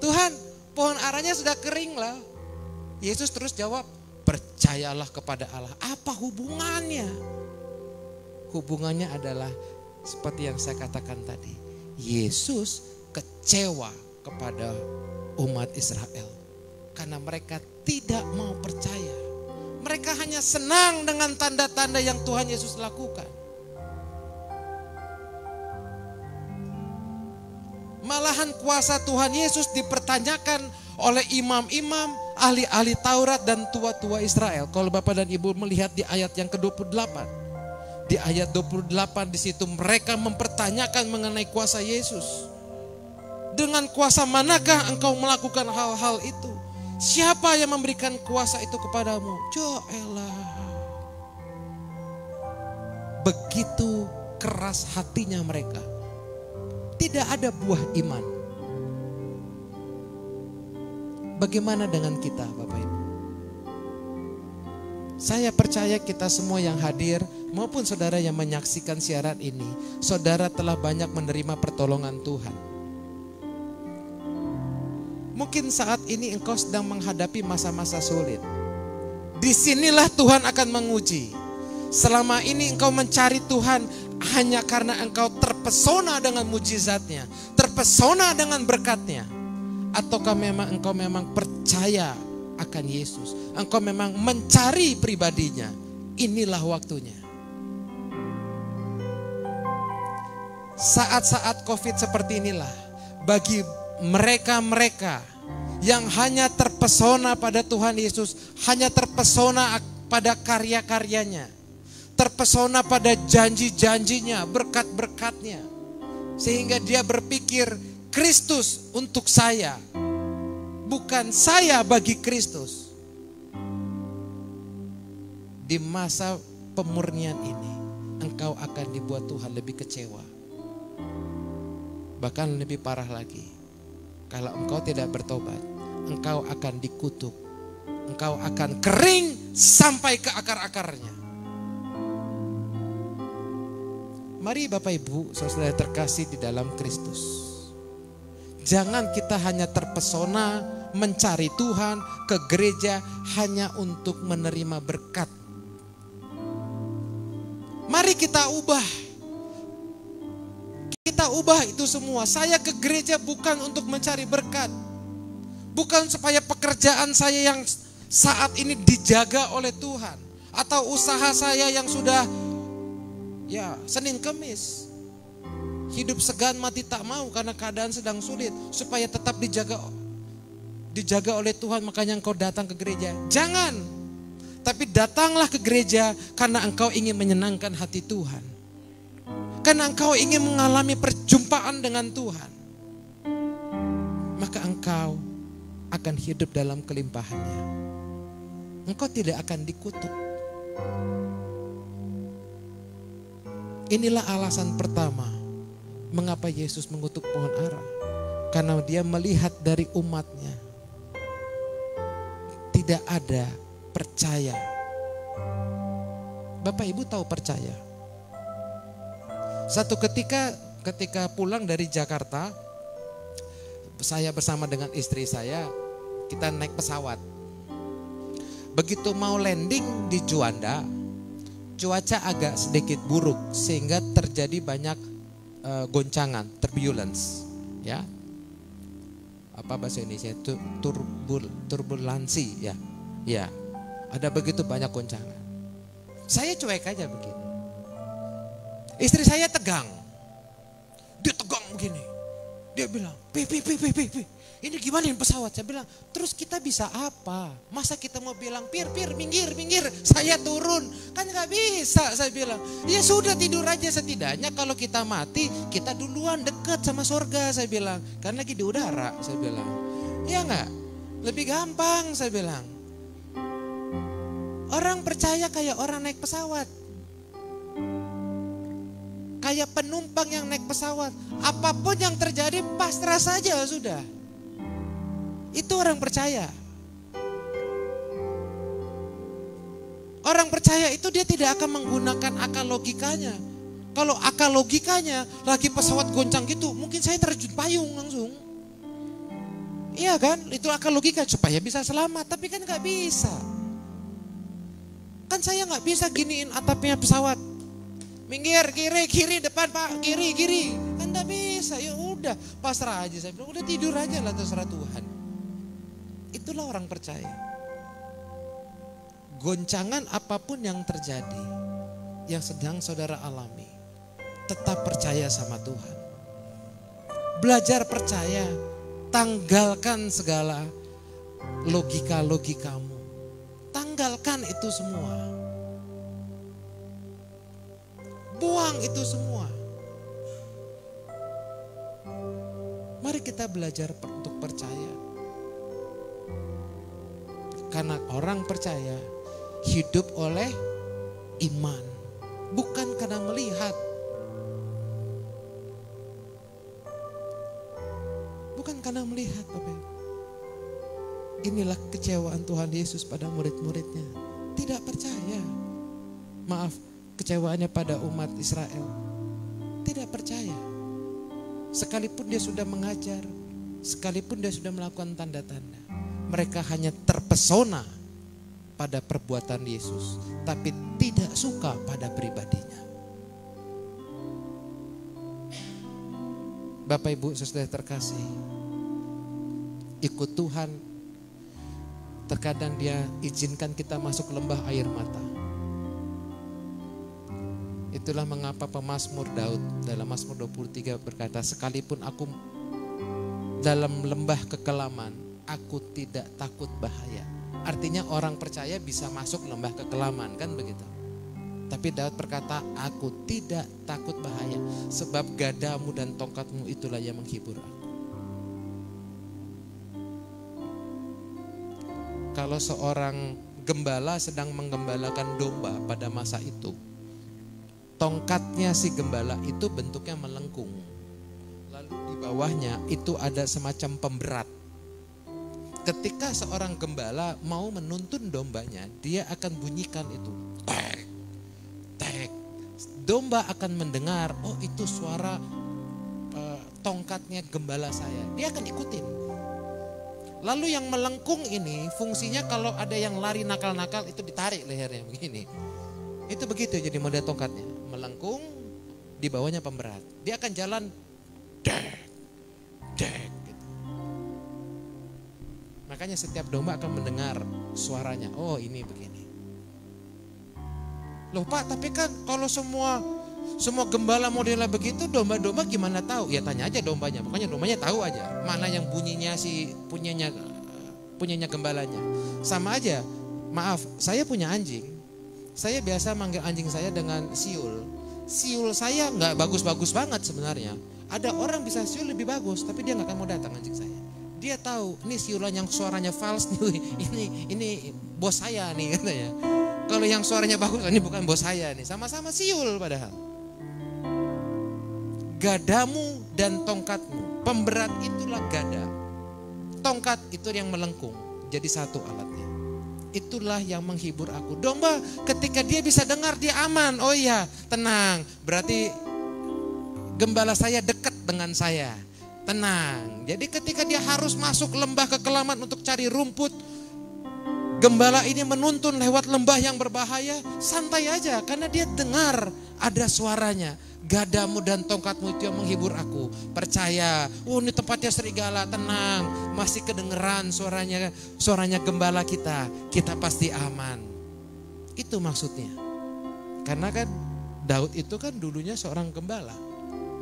B: Tuhan, pohon aranya sudah kering lah. Yesus terus jawab, percayalah kepada Allah. Apa hubungannya? Hubungannya adalah seperti yang saya katakan tadi. Yesus kecewa kepada umat Israel karena mereka tidak mau percaya. Mereka hanya senang dengan tanda-tanda yang Tuhan Yesus lakukan. Malahan kuasa Tuhan Yesus dipertanyakan oleh imam-imam, ahli-ahli Taurat dan tua-tua Israel. Kalau Bapak dan Ibu melihat di ayat yang ke-28. Di ayat 28 di situ mereka mempertanyakan mengenai kuasa Yesus. Dengan kuasa manakah engkau melakukan hal-hal itu? Siapa yang memberikan kuasa itu kepadamu? Joelah. Begitu keras hatinya mereka. Tidak ada buah iman. Bagaimana dengan kita Bapak Ibu? Saya percaya kita semua yang hadir maupun saudara yang menyaksikan siaran ini, saudara telah banyak menerima pertolongan Tuhan. Mungkin saat ini engkau sedang menghadapi masa-masa sulit. Disinilah Tuhan akan menguji. Selama ini engkau mencari Tuhan hanya karena engkau terpesona dengan mujizatnya, terpesona dengan berkatnya. Ataukah memang engkau memang percaya akan Yesus, engkau memang mencari pribadinya. Inilah waktunya. Saat-saat COVID seperti inilah, bagi mereka-mereka yang hanya terpesona pada Tuhan Yesus, hanya terpesona pada karya-karyanya, terpesona pada janji-janjinya, berkat-berkatnya, sehingga dia berpikir Kristus untuk saya, bukan saya bagi Kristus. Di masa pemurnian ini, engkau akan dibuat Tuhan lebih kecewa. Bahkan lebih parah lagi, kalau engkau tidak bertobat, engkau akan dikutuk. Engkau akan kering sampai ke akar-akarnya. Mari Bapak Ibu, saudara terkasih di dalam Kristus. Jangan kita hanya terpesona mencari Tuhan ke gereja hanya untuk menerima berkat. Mari kita ubah. Kita ubah itu semua. Saya ke gereja bukan untuk mencari berkat. Bukan supaya pekerjaan saya yang saat ini dijaga oleh Tuhan. Atau usaha saya yang sudah Senin Kemis. Hidup segan mati tak mau karena keadaan sedang sulit. Supaya tetap dijaga oleh Tuhan, makanya engkau datang ke gereja. Jangan. Tapi datanglah ke gereja karena engkau ingin menyenangkan hati Tuhan. Karena engkau ingin mengalami perjumpaan dengan Tuhan. Maka engkau akan hidup dalam kelimpahannya. Engkau tidak akan dikutuk. Inilah alasan pertama mengapa Yesus mengutuk pohon ara. Karena dia melihat dari umatnya tidak ada percaya. Bapak Ibu tahu percaya? Satu ketika pulang dari Jakarta, saya bersama dengan istri saya, kita naik pesawat. Begitu mau landing di Juanda, cuaca agak sedikit buruk sehingga terjadi banyak goncangan, turbulence, ya. Apa bahasa Indonesia? Turbulensi, ya. Ya. Ada begitu banyak goncangan. Saya cuek aja begini. Istri saya tegang. Dia tegang begini. Dia bilang, "Pi, ini gimana ini pesawat?" Saya bilang, "Terus kita bisa apa? Masa kita mau bilang, Pir, minggir, saya turun." Kan gak bisa, saya bilang. Ya sudah, tidur aja setidaknya kalau kita mati, kita duluan dekat sama surga, saya bilang. Karena lagi di udara, saya bilang. Iya gak? Lebih gampang, saya bilang. Orang percaya kayak orang naik pesawat. Kayak penumpang yang naik pesawat. Apapun yang terjadi pasrah saja sudah. Itu orang percaya. Orang percaya itu dia tidak akan menggunakan akal logikanya. Kalau akal logikanya lagi pesawat goncang gitu, mungkin saya terjun payung langsung. Iya kan? Itu akal logika supaya bisa selamat. Tapi kan gak bisa. Kan saya gak bisa giniin atapnya pesawat. Minggir, kiri, depan Pak, kiri. Kan gak bisa, ya udah pasrah aja. Saya bilang, udah tidur aja lah, terserah Tuhan. Itulah orang percaya. Goncangan apapun yang terjadi, yang sedang saudara alami, tetap percaya sama Tuhan. Belajar percaya, tanggalkan segala logika-logikamu. Tanggalkan itu semua. Buang itu semua. Mari kita belajar untuk percaya. Karena orang percaya hidup oleh iman, bukan karena melihat. Bukan karena melihat, Bapak. Inilah kecewaan Tuhan Yesus pada murid-muridnya. Tidak percaya. Maaf, kecewaannya pada umat Israel. Tidak percaya. Sekalipun dia sudah mengajar, sekalipun dia sudah melakukan tanda-tanda, mereka hanya terpesona pada perbuatan Yesus, tapi tidak suka pada pribadinya. Bapak Ibu saudara terkasih, ikut Tuhan, terkadang dia izinkan kita masuk lembah air mata. Itulah mengapa pemazmur Daud dalam Mazmur 23 berkata, sekalipun aku dalam lembah kekelaman, aku tidak takut bahaya. Artinya orang percaya bisa masuk lembah kekelaman, kan begitu. Tapi Daud berkata, aku tidak takut bahaya, sebab gadamu dan tongkatmu itulah yang menghibur aku. Kalau seorang gembala sedang menggembalakan domba pada masa itu, tongkatnya si gembala itu bentuknya melengkung. Lalu di bawahnya itu ada semacam pemberat. Ketika seorang gembala mau menuntun dombanya, dia akan bunyikan itu. Tek, tek. Domba akan mendengar, oh itu suara tongkatnya gembala saya. Dia akan ikutin. Lalu yang melengkung ini fungsinya kalau ada yang lari nakal-nakal itu ditarik lehernya begini. Itu begitu jadi model tongkatnya. Melengkung, di bawahnya pemberat. Dia akan jalan dek, dek gitu. Makanya setiap domba akan mendengar suaranya. Oh ini begini. Loh Pak, tapi kan kalau semua Semua gembala modelnya begitu, domba-domba gimana tahu? Ya tanya aja dombanya, pokoknya dombanya tahu aja mana yang bunyinya si punyanya gembalanya. Sama aja, maaf, saya punya anjing. Saya biasa manggil anjing saya dengan siul. Siul saya nggak bagus-bagus banget sebenarnya. Ada orang bisa siul lebih bagus, tapi dia nggak akan mau datang anjing saya. Dia tahu, ini siulan yang suaranya false nih, ini bos saya nih katanya. Kalau yang suaranya bagus, ini bukan bos saya nih. Sama-sama siul padahal. Gadamu dan tongkatmu, pemberat itulah gada. Tongkat itu yang melengkung, jadi satu alatnya. Itulah yang menghibur aku. Domba ketika dia bisa dengar dia aman. Oh iya, tenang. Berarti gembala saya dekat dengan saya. Tenang. Jadi ketika dia harus masuk lembah kekelaman untuk cari rumput, gembala ini menuntun lewat lembah yang berbahaya, santai aja karena dia dengar ada suaranya. Gadamu dan tongkatmu itu yang menghibur aku. Percaya, ini tempatnya serigala, tenang. Masih kedengeran suaranya gembala kita. Kita pasti aman. Itu maksudnya. Karena kan Daud itu kan dulunya seorang gembala.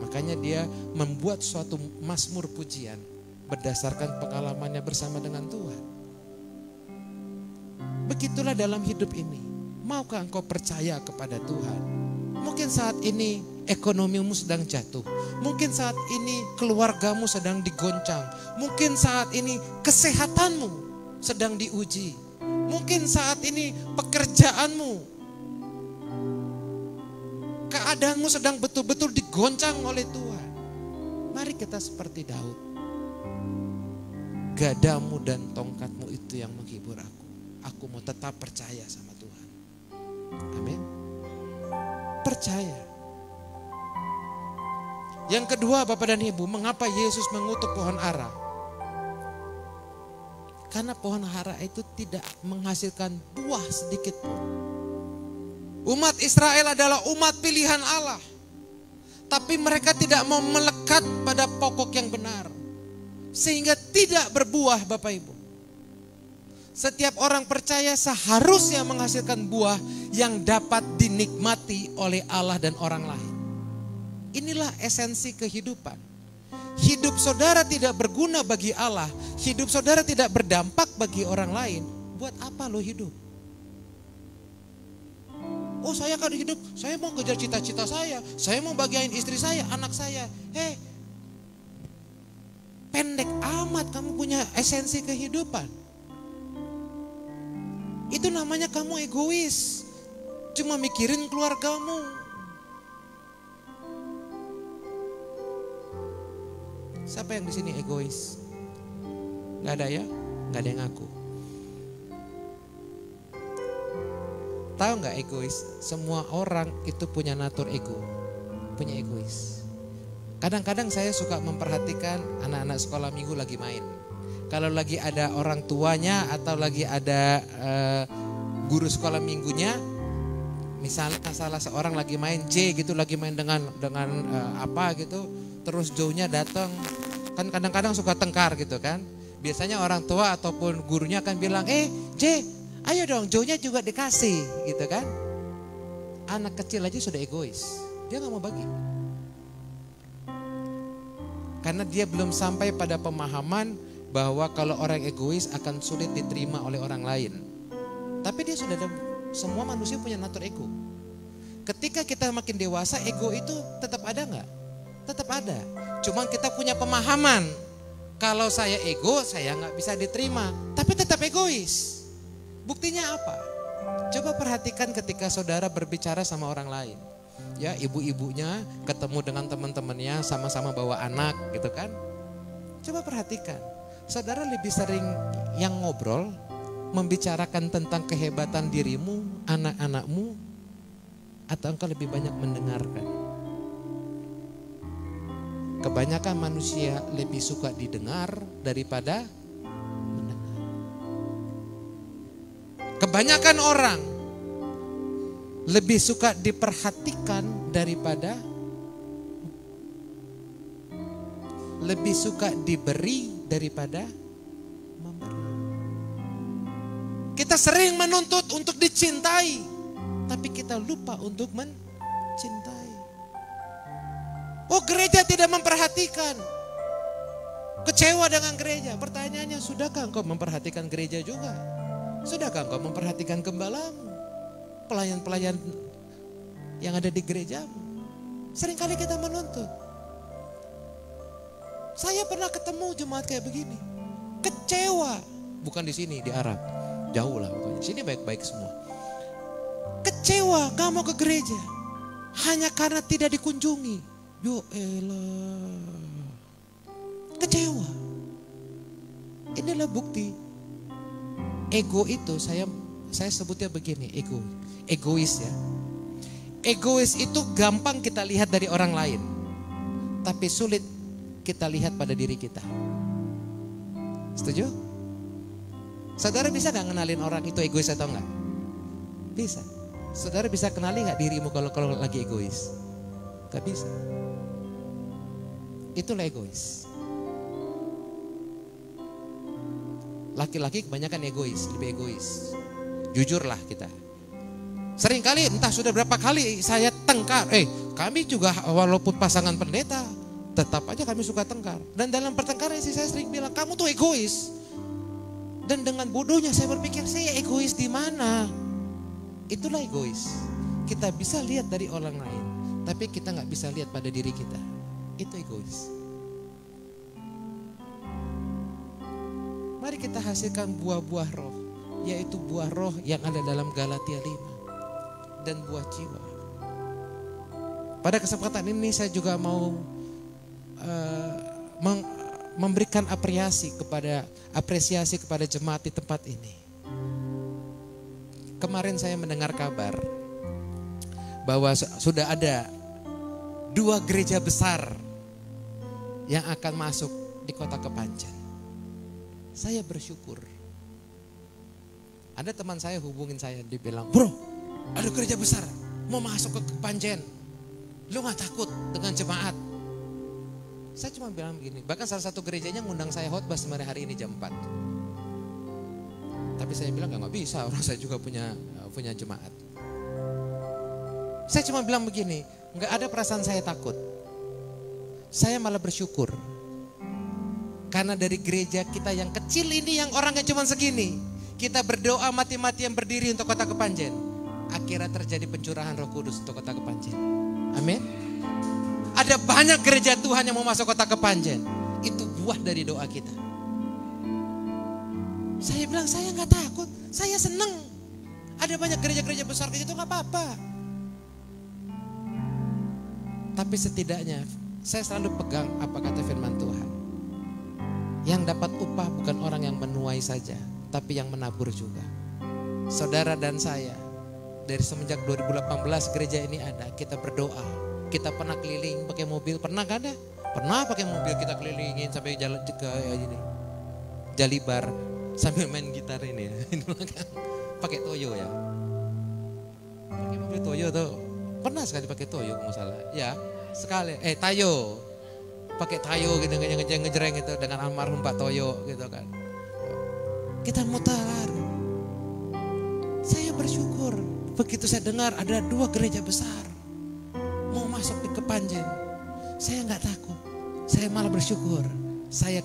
B: Makanya dia membuat suatu mazmur pujian berdasarkan pengalamannya bersama dengan Tuhan. Begitulah dalam hidup ini. Maukah engkau percaya kepada Tuhan? Mungkin saat ini ekonomimu sedang jatuh. Mungkin saat ini keluargamu sedang digoncang. Mungkin saat ini kesehatanmu sedang diuji. Mungkin saat ini pekerjaanmu, keadaanmu sedang betul-betul digoncang oleh Tuhan. Mari kita seperti Daud. Gadamu dan tongkatmu itu yang menghibur aku. Aku mau tetap percaya sama Tuhan. Amin. Percaya. Yang kedua Bapak dan Ibu, mengapa Yesus mengutuk pohon ara? Karena pohon ara itu tidak menghasilkan buah sedikit pun. Umat Israel adalah umat pilihan Allah. Tapi mereka tidak mau melekat pada pokok yang benar. Sehingga tidak berbuah Bapak Ibu. Setiap orang percaya seharusnya menghasilkan buah yang dapat dinikmati oleh Allah dan orang lain. Inilah esensi kehidupan. Hidup saudara tidak berguna bagi Allah, hidup saudara tidak berdampak bagi orang lain. Buat apa lo hidup? Oh saya kan hidup, saya mau kejar cita-cita saya mau bagian istri saya, anak saya. Pendek amat kamu punya esensi kehidupan. Itu namanya kamu egois. Cuma mikirin keluargamu. Siapa yang di sini egois? Gak ada ya? Gak ada yang ngaku. Tahu gak egois? Semua orang itu punya natur ego. Punya egois. Kadang-kadang saya suka memperhatikan anak-anak sekolah minggu lagi main. Kalau lagi ada orang tuanya atau lagi ada guru sekolah minggunya, misalnya salah seorang lagi main J gitu, lagi main dengan apa gitu, terus Joe-nya datang, kan kadang-kadang suka tengkar gitu kan. Biasanya orang tua ataupun gurunya akan bilang, J, ayo dong Joe-nya juga dikasih gitu kan. Anak kecil aja sudah egois, dia gak mau bagi. Karena dia belum sampai pada pemahaman bahwa kalau orang egois akan sulit diterima oleh orang lain. Tapi dia sudah ada, semua manusia punya natur ego. Ketika kita makin dewasa, ego itu tetap ada nggak? Tetap ada. Cuma kita punya pemahaman. Kalau saya ego, saya nggak bisa diterima. Tapi tetap egois. Buktinya apa? Coba perhatikan ketika saudara berbicara sama orang lain. Ya, ibu-ibunya ketemu dengan teman-temannya, sama-sama bawa anak gitu kan. Coba perhatikan. Saudara lebih sering yang ngobrol, membicarakan tentang kehebatan dirimu, anak-anakmu, atau engkau lebih banyak mendengarkan? Kebanyakan manusia lebih suka didengar daripada mendengar. Kebanyakan orang lebih suka diperhatikan daripada, lebih suka diberi daripada memberi. Kita sering menuntut untuk dicintai, tapi kita lupa untuk mencintai. Oh, gereja tidak memperhatikan. Kecewa dengan gereja. Pertanyaannya, sudahkah engkau memperhatikan gereja juga? Sudahkah engkau memperhatikan gembalamu? Pelayan-pelayan yang ada di gerejamu? Seringkali kita menuntut. Saya pernah ketemu jemaat kayak begini. Kecewa. Bukan di sini, di Arab. Jauh lah pokoknya. Sini baik-baik semua. Kecewa gak mau ke gereja. Hanya karena tidak dikunjungi. Yo elah. Kecewa. Inilah bukti. Ego itu saya sebutnya begini, egois ya. Egois itu gampang kita lihat dari orang lain. Tapi sulit kita lihat pada diri kita. Setuju? Saudara bisa gak ngenalin orang itu egois atau enggak? Bisa. Saudara bisa kenali gak dirimu kalau lagi egois? Gak bisa. Itulah egois. Laki-laki kebanyakan egois, lebih egois. Jujurlah kita. Seringkali entah sudah berapa kali saya tengkar. Kami juga walaupun pasangan pendeta, tetap aja kami suka tengkar. Dan dalam pertengkaran saya sering bilang, kamu tuh egois. Dan dengan bodohnya saya berpikir, saya egois di mana? Itulah egois. Kita bisa lihat dari orang lain, tapi kita nggak bisa lihat pada diri kita. Itu egois. Mari kita hasilkan buah-buah roh, yaitu buah roh yang ada dalam Galatia 5 dan buah jiwa. Pada kesempatan ini saya juga mau memberikan apresiasi kepada jemaat di tempat ini. Kemarin saya mendengar kabar bahwa sudah ada 2 gereja besar yang akan masuk di kota Kepanjen. Saya bersyukur. Ada teman saya hubungin saya, dibilang, bro, ada gereja besar mau masuk ke Kepanjen. Lu gak takut dengan jemaat? Saya cuma bilang begini, bahkan salah satu gerejanya ngundang saya khotbah semarin hari ini jam 4. Tapi saya bilang nggak bisa, orang saya juga punya jemaat. Saya cuma bilang begini, nggak ada perasaan saya takut. Saya malah bersyukur. Karena dari gereja kita yang kecil ini, yang orangnya cuma segini, kita berdoa mati-matian berdiri untuk kota Kepanjen. Akhirnya terjadi pencurahan Roh Kudus untuk kota Kepanjen. Amin. Ada banyak gereja Tuhan yang mau masuk kota Kepanjen. Itu buah dari doa kita. Saya bilang saya gak takut, saya seneng. Ada banyak gereja-gereja besar kayak gitu, gak apa-apa. Tapi setidaknya saya selalu pegang apa kata firman Tuhan. Yang dapat upah bukan orang yang menuai saja, tapi yang menabur juga. Saudara dan saya, dari semenjak 2018 gereja ini ada, kita berdoa. Kita pernah keliling pakai mobil, pernah kan ya? Pernah pakai mobil kita kelilingin sampai jalan ke ini, Jalibar, sambil main gitar ini ya. Pakai Toyo ya. Pakai mobil Toyo tuh. Pernah sekali pakai Toyo kalau salah. Ya, sekali. Tayo. Pakai Tayo gitu ngejreng gitu dengan almarhum Pak Toyo gitu kan. Kita mutar. Saya bersyukur begitu saya dengar ada 2 gereja besar mau masuk di Kepanjen. Saya nggak takut, saya malah bersyukur.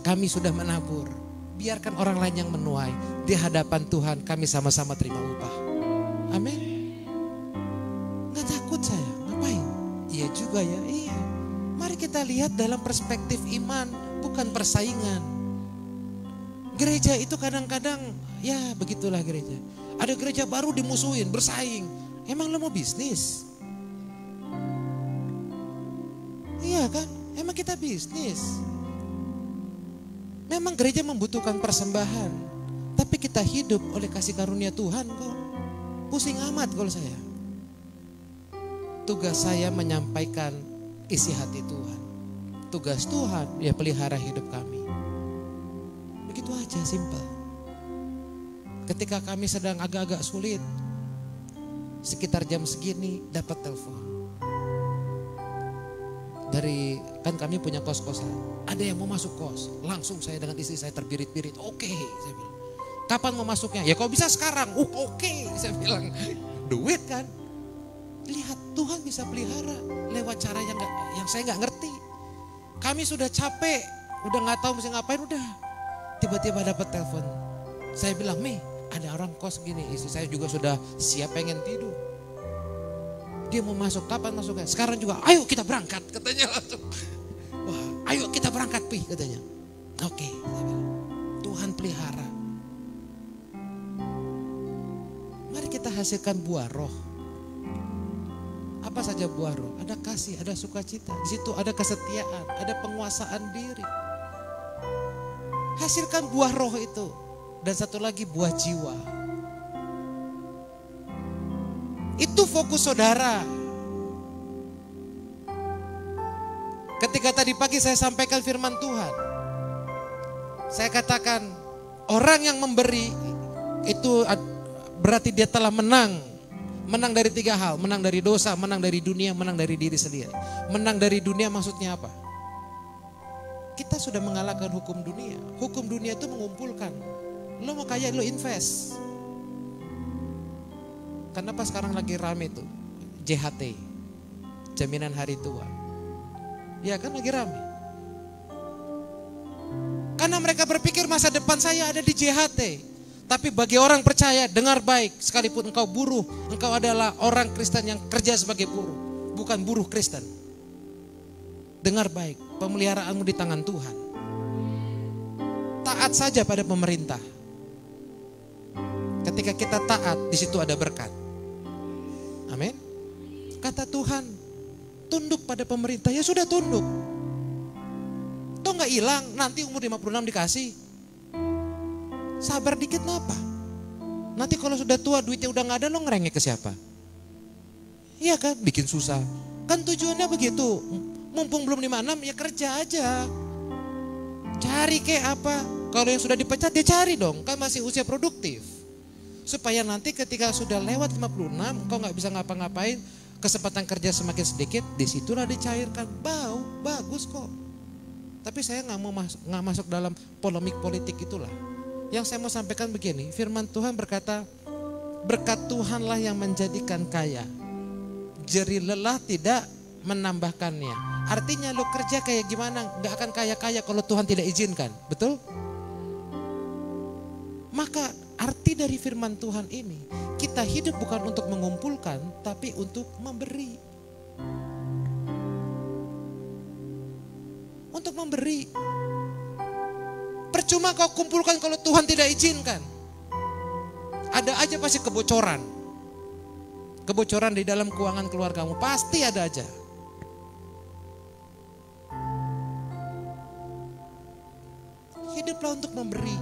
B: Kami sudah menabur. Biarkan orang lain yang menuai. Di hadapan Tuhan kami sama-sama terima upah. Amin. Nggak takut saya, ngapain? Iya juga ya, iya. Mari kita lihat dalam perspektif iman, bukan persaingan. Gereja itu kadang-kadang, ya begitulah gereja. Ada gereja baru dimusuhin, bersaing. Emang lo mau bisnis? Iya kan? Emang kita bisnis. Memang gereja membutuhkan persembahan. Tapi kita hidup oleh kasih karunia Tuhan kok. Pusing amat kalau saya. Tugas saya menyampaikan isi hati Tuhan. Tugas Tuhan, ya pelihara hidup kami. Begitu aja, simpel. Ketika kami sedang agak-agak sulit, sekitar jam segini dapat telepon. Kan kami punya kos-kosan. Ada yang mau masuk kos. Langsung saya dengan istri saya terbirit-birit. Oke, saya bilang. Kapan mau masuknya? Ya kalau bisa sekarang. Oke, saya bilang. Duit kan. Lihat, Tuhan bisa pelihara lewat cara yang saya nggak ngerti. Kami sudah capek, udah nggak tahu mesti ngapain, udah tiba-tiba dapat telepon. Saya bilang, Mi, ada orang kos gini, istri saya juga sudah siap pengen tidur. Dia mau masuk, kapan masuknya? Sekarang juga, ayo kita berangkat, katanya langsung. Wah, ayo kita berangkat, Pi, katanya. Oke, saya bilang, Tuhan pelihara. Mari kita hasilkan buah roh. Apa saja buah roh? Ada kasih, ada sukacita. Di situ ada kesetiaan, ada penguasaan diri. Hasilkan buah roh itu. Dan satu lagi buah jiwa. Itu fokus saudara. Ketika tadi pagi saya sampaikan firman Tuhan. Saya katakan orang yang memberi itu berarti dia telah menang. Menang dari 3 hal. Menang dari dosa, menang dari dunia, menang dari diri sendiri. Menang dari dunia maksudnya apa? Kita sudah mengalahkan hukum dunia. Hukum dunia itu mengumpulkan. Lo mau kaya, lo invest. Kenapa sekarang lagi rame tuh? JHT, jaminan hari tua. Ya kan lagi rame. Karena mereka berpikir masa depan saya ada di JHT. Tapi bagi orang percaya, dengar baik, sekalipun engkau buruh, engkau adalah orang Kristen yang kerja sebagai buruh, bukan buruh Kristen. Dengar baik, pemeliharaanmu di tangan Tuhan. Taat saja pada pemerintah. Ketika kita taat, di situ ada berkat. Amin. Kata Tuhan, tunduk pada pemerintah, ya sudah tunduk. Toh nggak hilang, nanti umur 56 dikasih. Sabar dikit kenapa? Nanti kalau sudah tua duitnya udah gak ada, lo ngerengek ke siapa? Iya kan, bikin susah. Kan tujuannya begitu. Mumpung belum 56 ya kerja aja. Cari kayak apa? Kalau yang sudah dipecat dia cari dong, kan masih usia produktif. Supaya nanti ketika sudah lewat 56, engkau gak bisa ngapa-ngapain, kesempatan kerja semakin sedikit, disitulah dicairkan. Bagus kok. Tapi saya gak masuk dalam polemik politik itulah. Yang saya mau sampaikan begini, firman Tuhan berkata, berkat Tuhanlah yang menjadikan kaya. Jerih lelah tidak menambahkannya. Artinya lo kerja kayak gimana, gak akan kaya-kaya kalau Tuhan tidak izinkan, betul? Maka arti dari firman Tuhan ini, kita hidup bukan untuk mengumpulkan, tapi untuk memberi. Untuk memberi. Percuma kau kumpulkan kalau Tuhan tidak izinkan. Ada aja pasti kebocoran. Kebocoran di dalam keuangan keluargamu pasti ada aja. Hiduplah untuk memberi.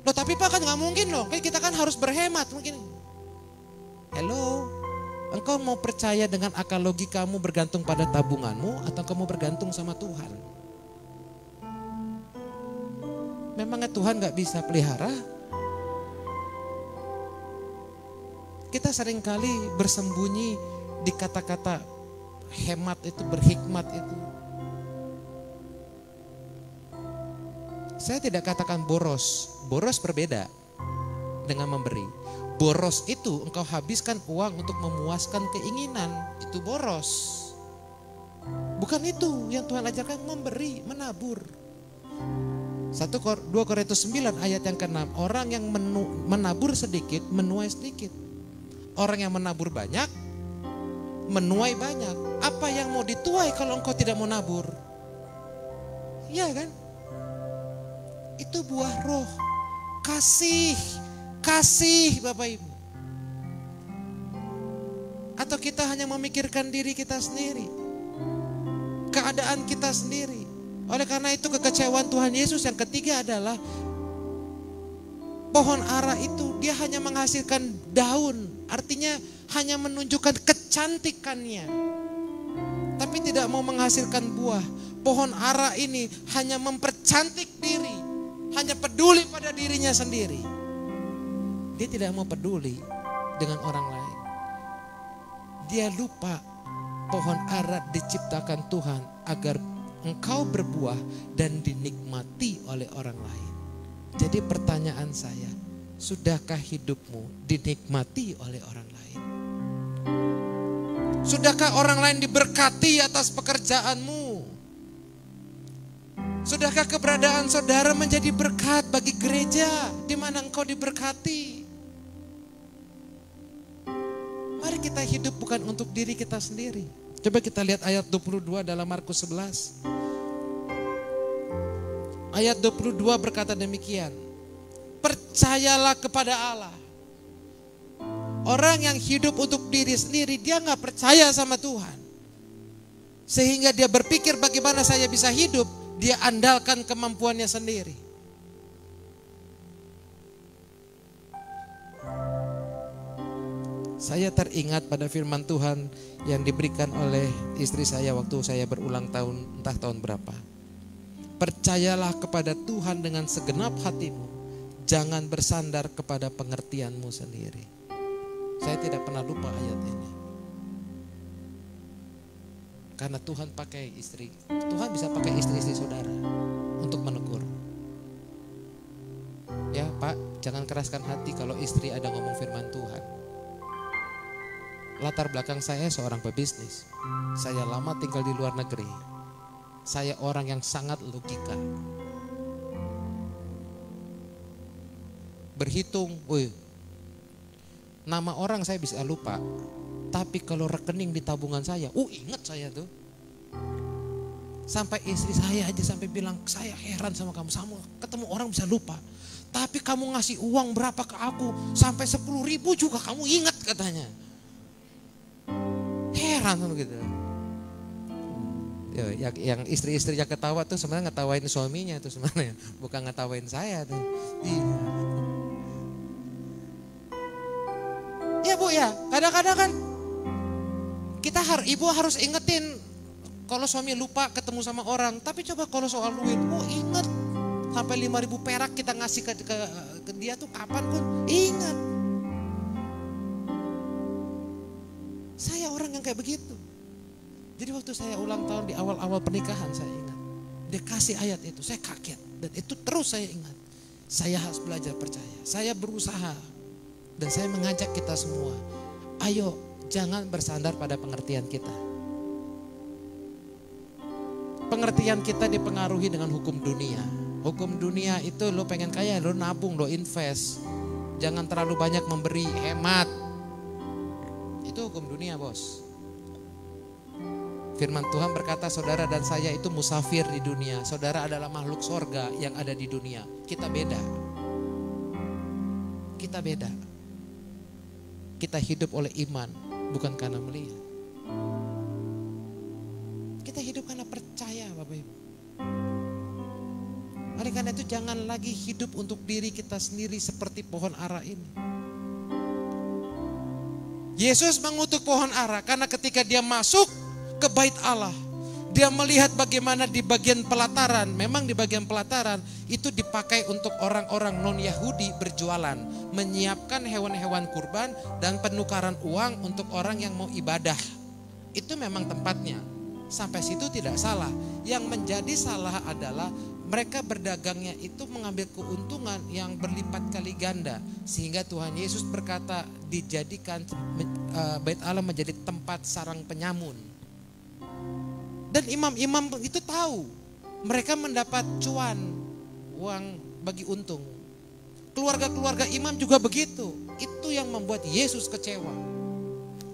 B: Loh tapi Pak kan gak mungkin loh, kita kan harus berhemat mungkin. Hello, engkau mau percaya dengan akal logikamu bergantung pada tabunganmu atau kamu bergantung sama Tuhan? Memangnya Tuhan gak bisa pelihara? Kita seringkali bersembunyi di kata-kata hemat itu, berhikmat itu. Saya tidak katakan boros. Boros berbeda dengan memberi. Boros itu engkau habiskan uang untuk memuaskan keinginan. Itu boros. Bukan itu yang Tuhan ajarkan, memberi, menabur. 2 Korintus 9 ayat yang ke-6. Orang yang menabur sedikit, menuai sedikit. Orang yang menabur banyak, menuai banyak. Apa yang mau dituai kalau engkau tidak mau nabur? Iya kan? Itu buah roh. Kasih Bapak Ibu. Atau kita hanya memikirkan diri kita sendiri, keadaan kita sendiri. Oleh karena itu kekecewaan Tuhan Yesus yang ketiga adalah pohon ara itu dia hanya menghasilkan daun. Artinya hanya menunjukkan kecantikannya, tapi tidak mau menghasilkan buah. Pohon ara ini hanya mempercantik diri, hanya peduli pada dirinya sendiri. Dia tidak mau peduli dengan orang lain. Dia lupa pohon ara diciptakan Tuhan agar engkau berbuah dan dinikmati oleh orang lain. Jadi pertanyaan saya, Sudahkah hidupmu dinikmati oleh orang lain? Sudahkah orang lain diberkati atas pekerjaanmu? Sudahkah keberadaan saudara menjadi berkat bagi gereja di mana engkau diberkati? Mari kita hidup bukan untuk diri kita sendiri. Coba kita lihat ayat 22 dalam Markus 11. Ayat 22 berkata demikian. Percayalah kepada Allah. Orang yang hidup untuk diri sendiri, dia gak percaya sama Tuhan. Sehingga dia berpikir bagaimana saya bisa hidup, dia andalkan kemampuannya sendiri. Saya teringat pada firman Tuhan yang diberikan oleh istri saya waktu saya berulang tahun, entah tahun berapa. Percayalah kepada Tuhan dengan segenap hatimu. Jangan bersandar kepada pengertianmu sendiri. Saya tidak pernah lupa ayat ini. Karena Tuhan pakai istri. Tuhan bisa pakai istri-istri saudara untuk menegur. Ya Pak, jangan keraskan hati kalau istri ada ngomong firman Tuhan. Latar belakang saya seorang pebisnis. Saya lama tinggal di luar negeri. Saya orang yang sangat logika. Berhitung, nama orang saya bisa lupa. Tapi kalau rekening di tabungan saya, ingat saya tuh. Sampai istri saya aja sampai bilang, saya heran sama kamu. Sama ketemu orang bisa lupa. Tapi kamu ngasih uang berapa ke aku, sampai 10.000 juga kamu ingat katanya. Heran sama gitu. Yang istri-istrinya ketawa tuh sebenarnya ngetawain suaminya tuh sebenarnya, bukan ngetawain saya tuh. Ya Bu ya, kadang-kadang kan ibu harus ingetin kalau suami lupa ketemu sama orang. Tapi coba kalau soal duit, inget sampai 5.000 perak kita ngasih ke dia tuh kapan pun ingat. Saya orang yang kayak begitu. Jadi waktu saya ulang tahun di awal-awal pernikahan saya ingat. Dia kasih ayat itu, saya kaget. Dan itu terus saya ingat. Saya harus belajar percaya. Saya berusaha. Dan saya mengajak kita semua. Ayo jangan bersandar pada pengertian kita. Pengertian kita dipengaruhi dengan hukum dunia. Hukum dunia itu lo pengen kaya, lo nabung, lo invest. Jangan terlalu banyak memberi, hemat. Itu hukum dunia bos. Firman Tuhan berkata saudara dan saya itu musafir di dunia. Saudara adalah makhluk sorga yang ada di dunia. Kita beda. Kita beda. Kita hidup oleh iman, bukan karena melihat. Kita hidup karena percaya Bapak Ibu. Oleh karena itu jangan lagi hidup untuk diri kita sendiri seperti pohon ara ini. Yesus mengutuk pohon ara karena ketika dia masuk ke bait Allah, dia melihat bagaimana di bagian pelataran, memang di bagian pelataran itu dipakai untuk orang-orang non-Yahudi berjualan, menyiapkan hewan-hewan kurban dan penukaran uang untuk orang yang mau ibadah. Itu memang tempatnya. Sampai situ tidak salah. Yang menjadi salah adalah mereka berdagangnya itu mengambil keuntungan yang berlipat kali ganda. Sehingga Tuhan Yesus berkata dijadikan bait Allah menjadi tempat sarang penyamun. Dan imam-imam itu tahu mereka mendapat cuan, uang bagi untung. Keluarga-keluarga imam juga begitu. Itu yang membuat Yesus kecewa.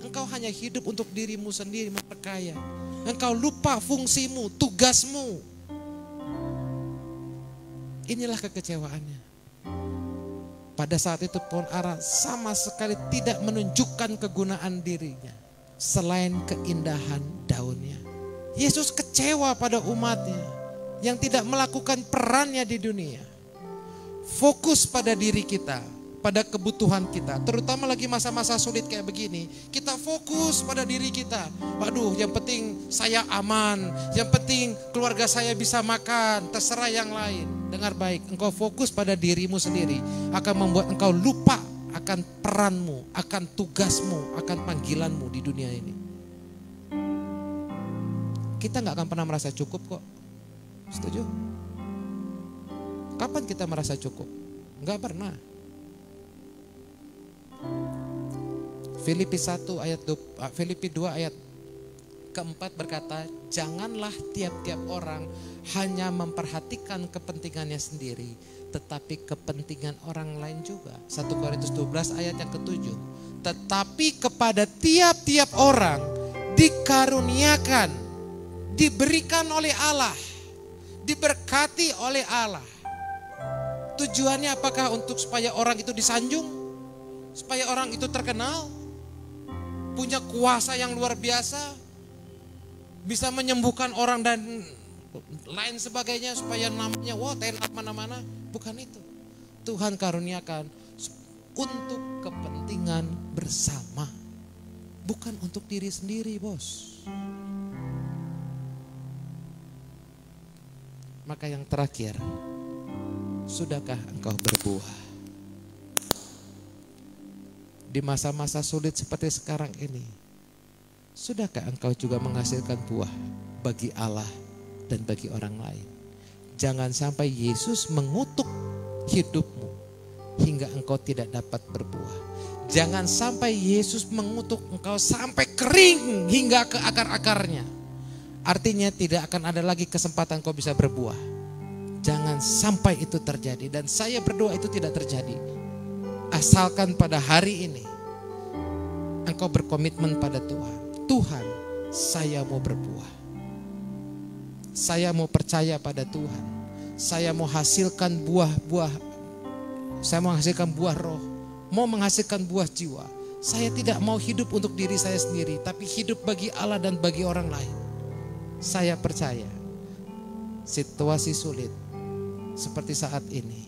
B: Engkau hanya hidup untuk dirimu sendiri memperkaya. Engkau lupa fungsimu, tugasmu. Inilah kekecewaannya. Pada saat itu pohon ara sama sekali tidak menunjukkan kegunaan dirinya selain keindahan daunnya. Yesus kecewa pada umatnya yang tidak melakukan perannya di dunia. Fokus pada diri kita, pada kebutuhan kita. Terutama lagi masa-masa sulit kayak begini. Kita fokus pada diri kita. Waduh, yang penting saya aman. Yang penting keluarga saya bisa makan. Terserah yang lain. Dengar baik, engkau fokus pada dirimu sendiri. Akan membuat engkau lupa akan peranmu, akan tugasmu, akan panggilanmu di dunia ini. Kita gak akan pernah merasa cukup kok. Setuju? Kapan kita merasa cukup? Gak pernah. Filipi 2 ayat keempat berkata, janganlah tiap-tiap orang hanya memperhatikan kepentingannya sendiri, tetapi kepentingan orang lain juga. 1 Korintus 12 ayat yang ke-7. Tetapi kepada tiap-tiap orang dikaruniakan, diberikan oleh Allah, diberkati oleh Allah. Tujuannya apakah? Untuk supaya orang itu disanjung, supaya orang itu terkenal, punya kuasa yang luar biasa, bisa menyembuhkan orang dan lain sebagainya, supaya namanya tenar mana-mana. Bukan itu. Tuhan karuniakan untuk kepentingan bersama, bukan untuk diri sendiri, bos. Maka yang terakhir, sudahkah engkau berbuah? Di masa-masa sulit seperti sekarang ini, sudahkah engkau juga menghasilkan buah bagi Allah dan bagi orang lain? Jangan sampai Yesus mengutuk hidupmu hingga engkau tidak dapat berbuah. Jangan sampai Yesus mengutuk engkau sampai kering hingga ke akar-akarnya. Artinya tidak akan ada lagi kesempatan kau bisa berbuah. Jangan sampai itu terjadi, dan saya berdoa itu tidak terjadi. Asalkan pada hari ini engkau berkomitmen pada Tuhan. Tuhan, saya mau berbuah. Saya mau percaya pada Tuhan. Saya mau hasilkan buah-buah. Saya mau menghasilkan buah roh. Mau menghasilkan buah jiwa. Saya tidak mau hidup untuk diri saya sendiri, tapi hidup bagi Allah dan bagi orang lain. Saya percaya situasi sulit seperti saat ini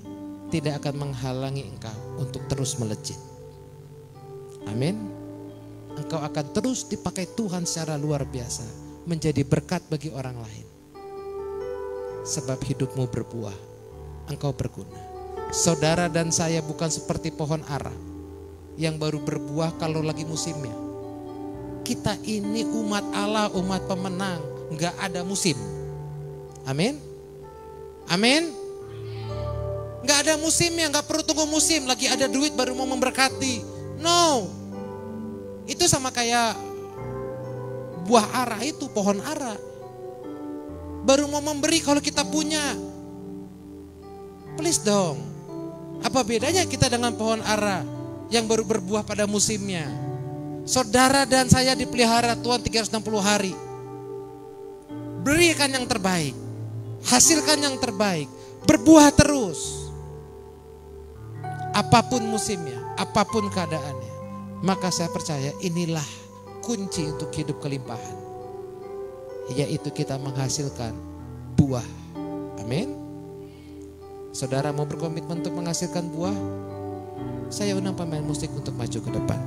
B: tidak akan menghalangi engkau untuk terus melejit. Amin. Engkau akan terus dipakai Tuhan secara luar biasa, menjadi berkat bagi orang lain. Sebab hidupmu berbuah, engkau berguna. Saudara dan saya bukan seperti pohon ara yang baru berbuah kalau lagi musimnya. Kita ini umat Allah, umat pemenang, nggak ada musim. Amin. Amin. Nggak ada musimnya, nggak perlu tunggu musim. Lagi ada duit baru mau memberkati. No. Itu sama kayak buah ara itu, pohon ara. Baru mau memberi kalau kita punya. Please dong. Apa bedanya kita dengan pohon ara yang baru berbuah pada musimnya? Saudara dan saya dipelihara Tuhan 360 hari. Berikan yang terbaik. Hasilkan yang terbaik. Berbuah terus. Apapun musimnya, apapun keadaannya. Maka saya percaya inilah kunci untuk hidup kelimpahan. Yaitu kita menghasilkan buah. Amin. Saudara mau berkomitmen untuk menghasilkan buah? Saya undang pemain musik untuk maju ke depan.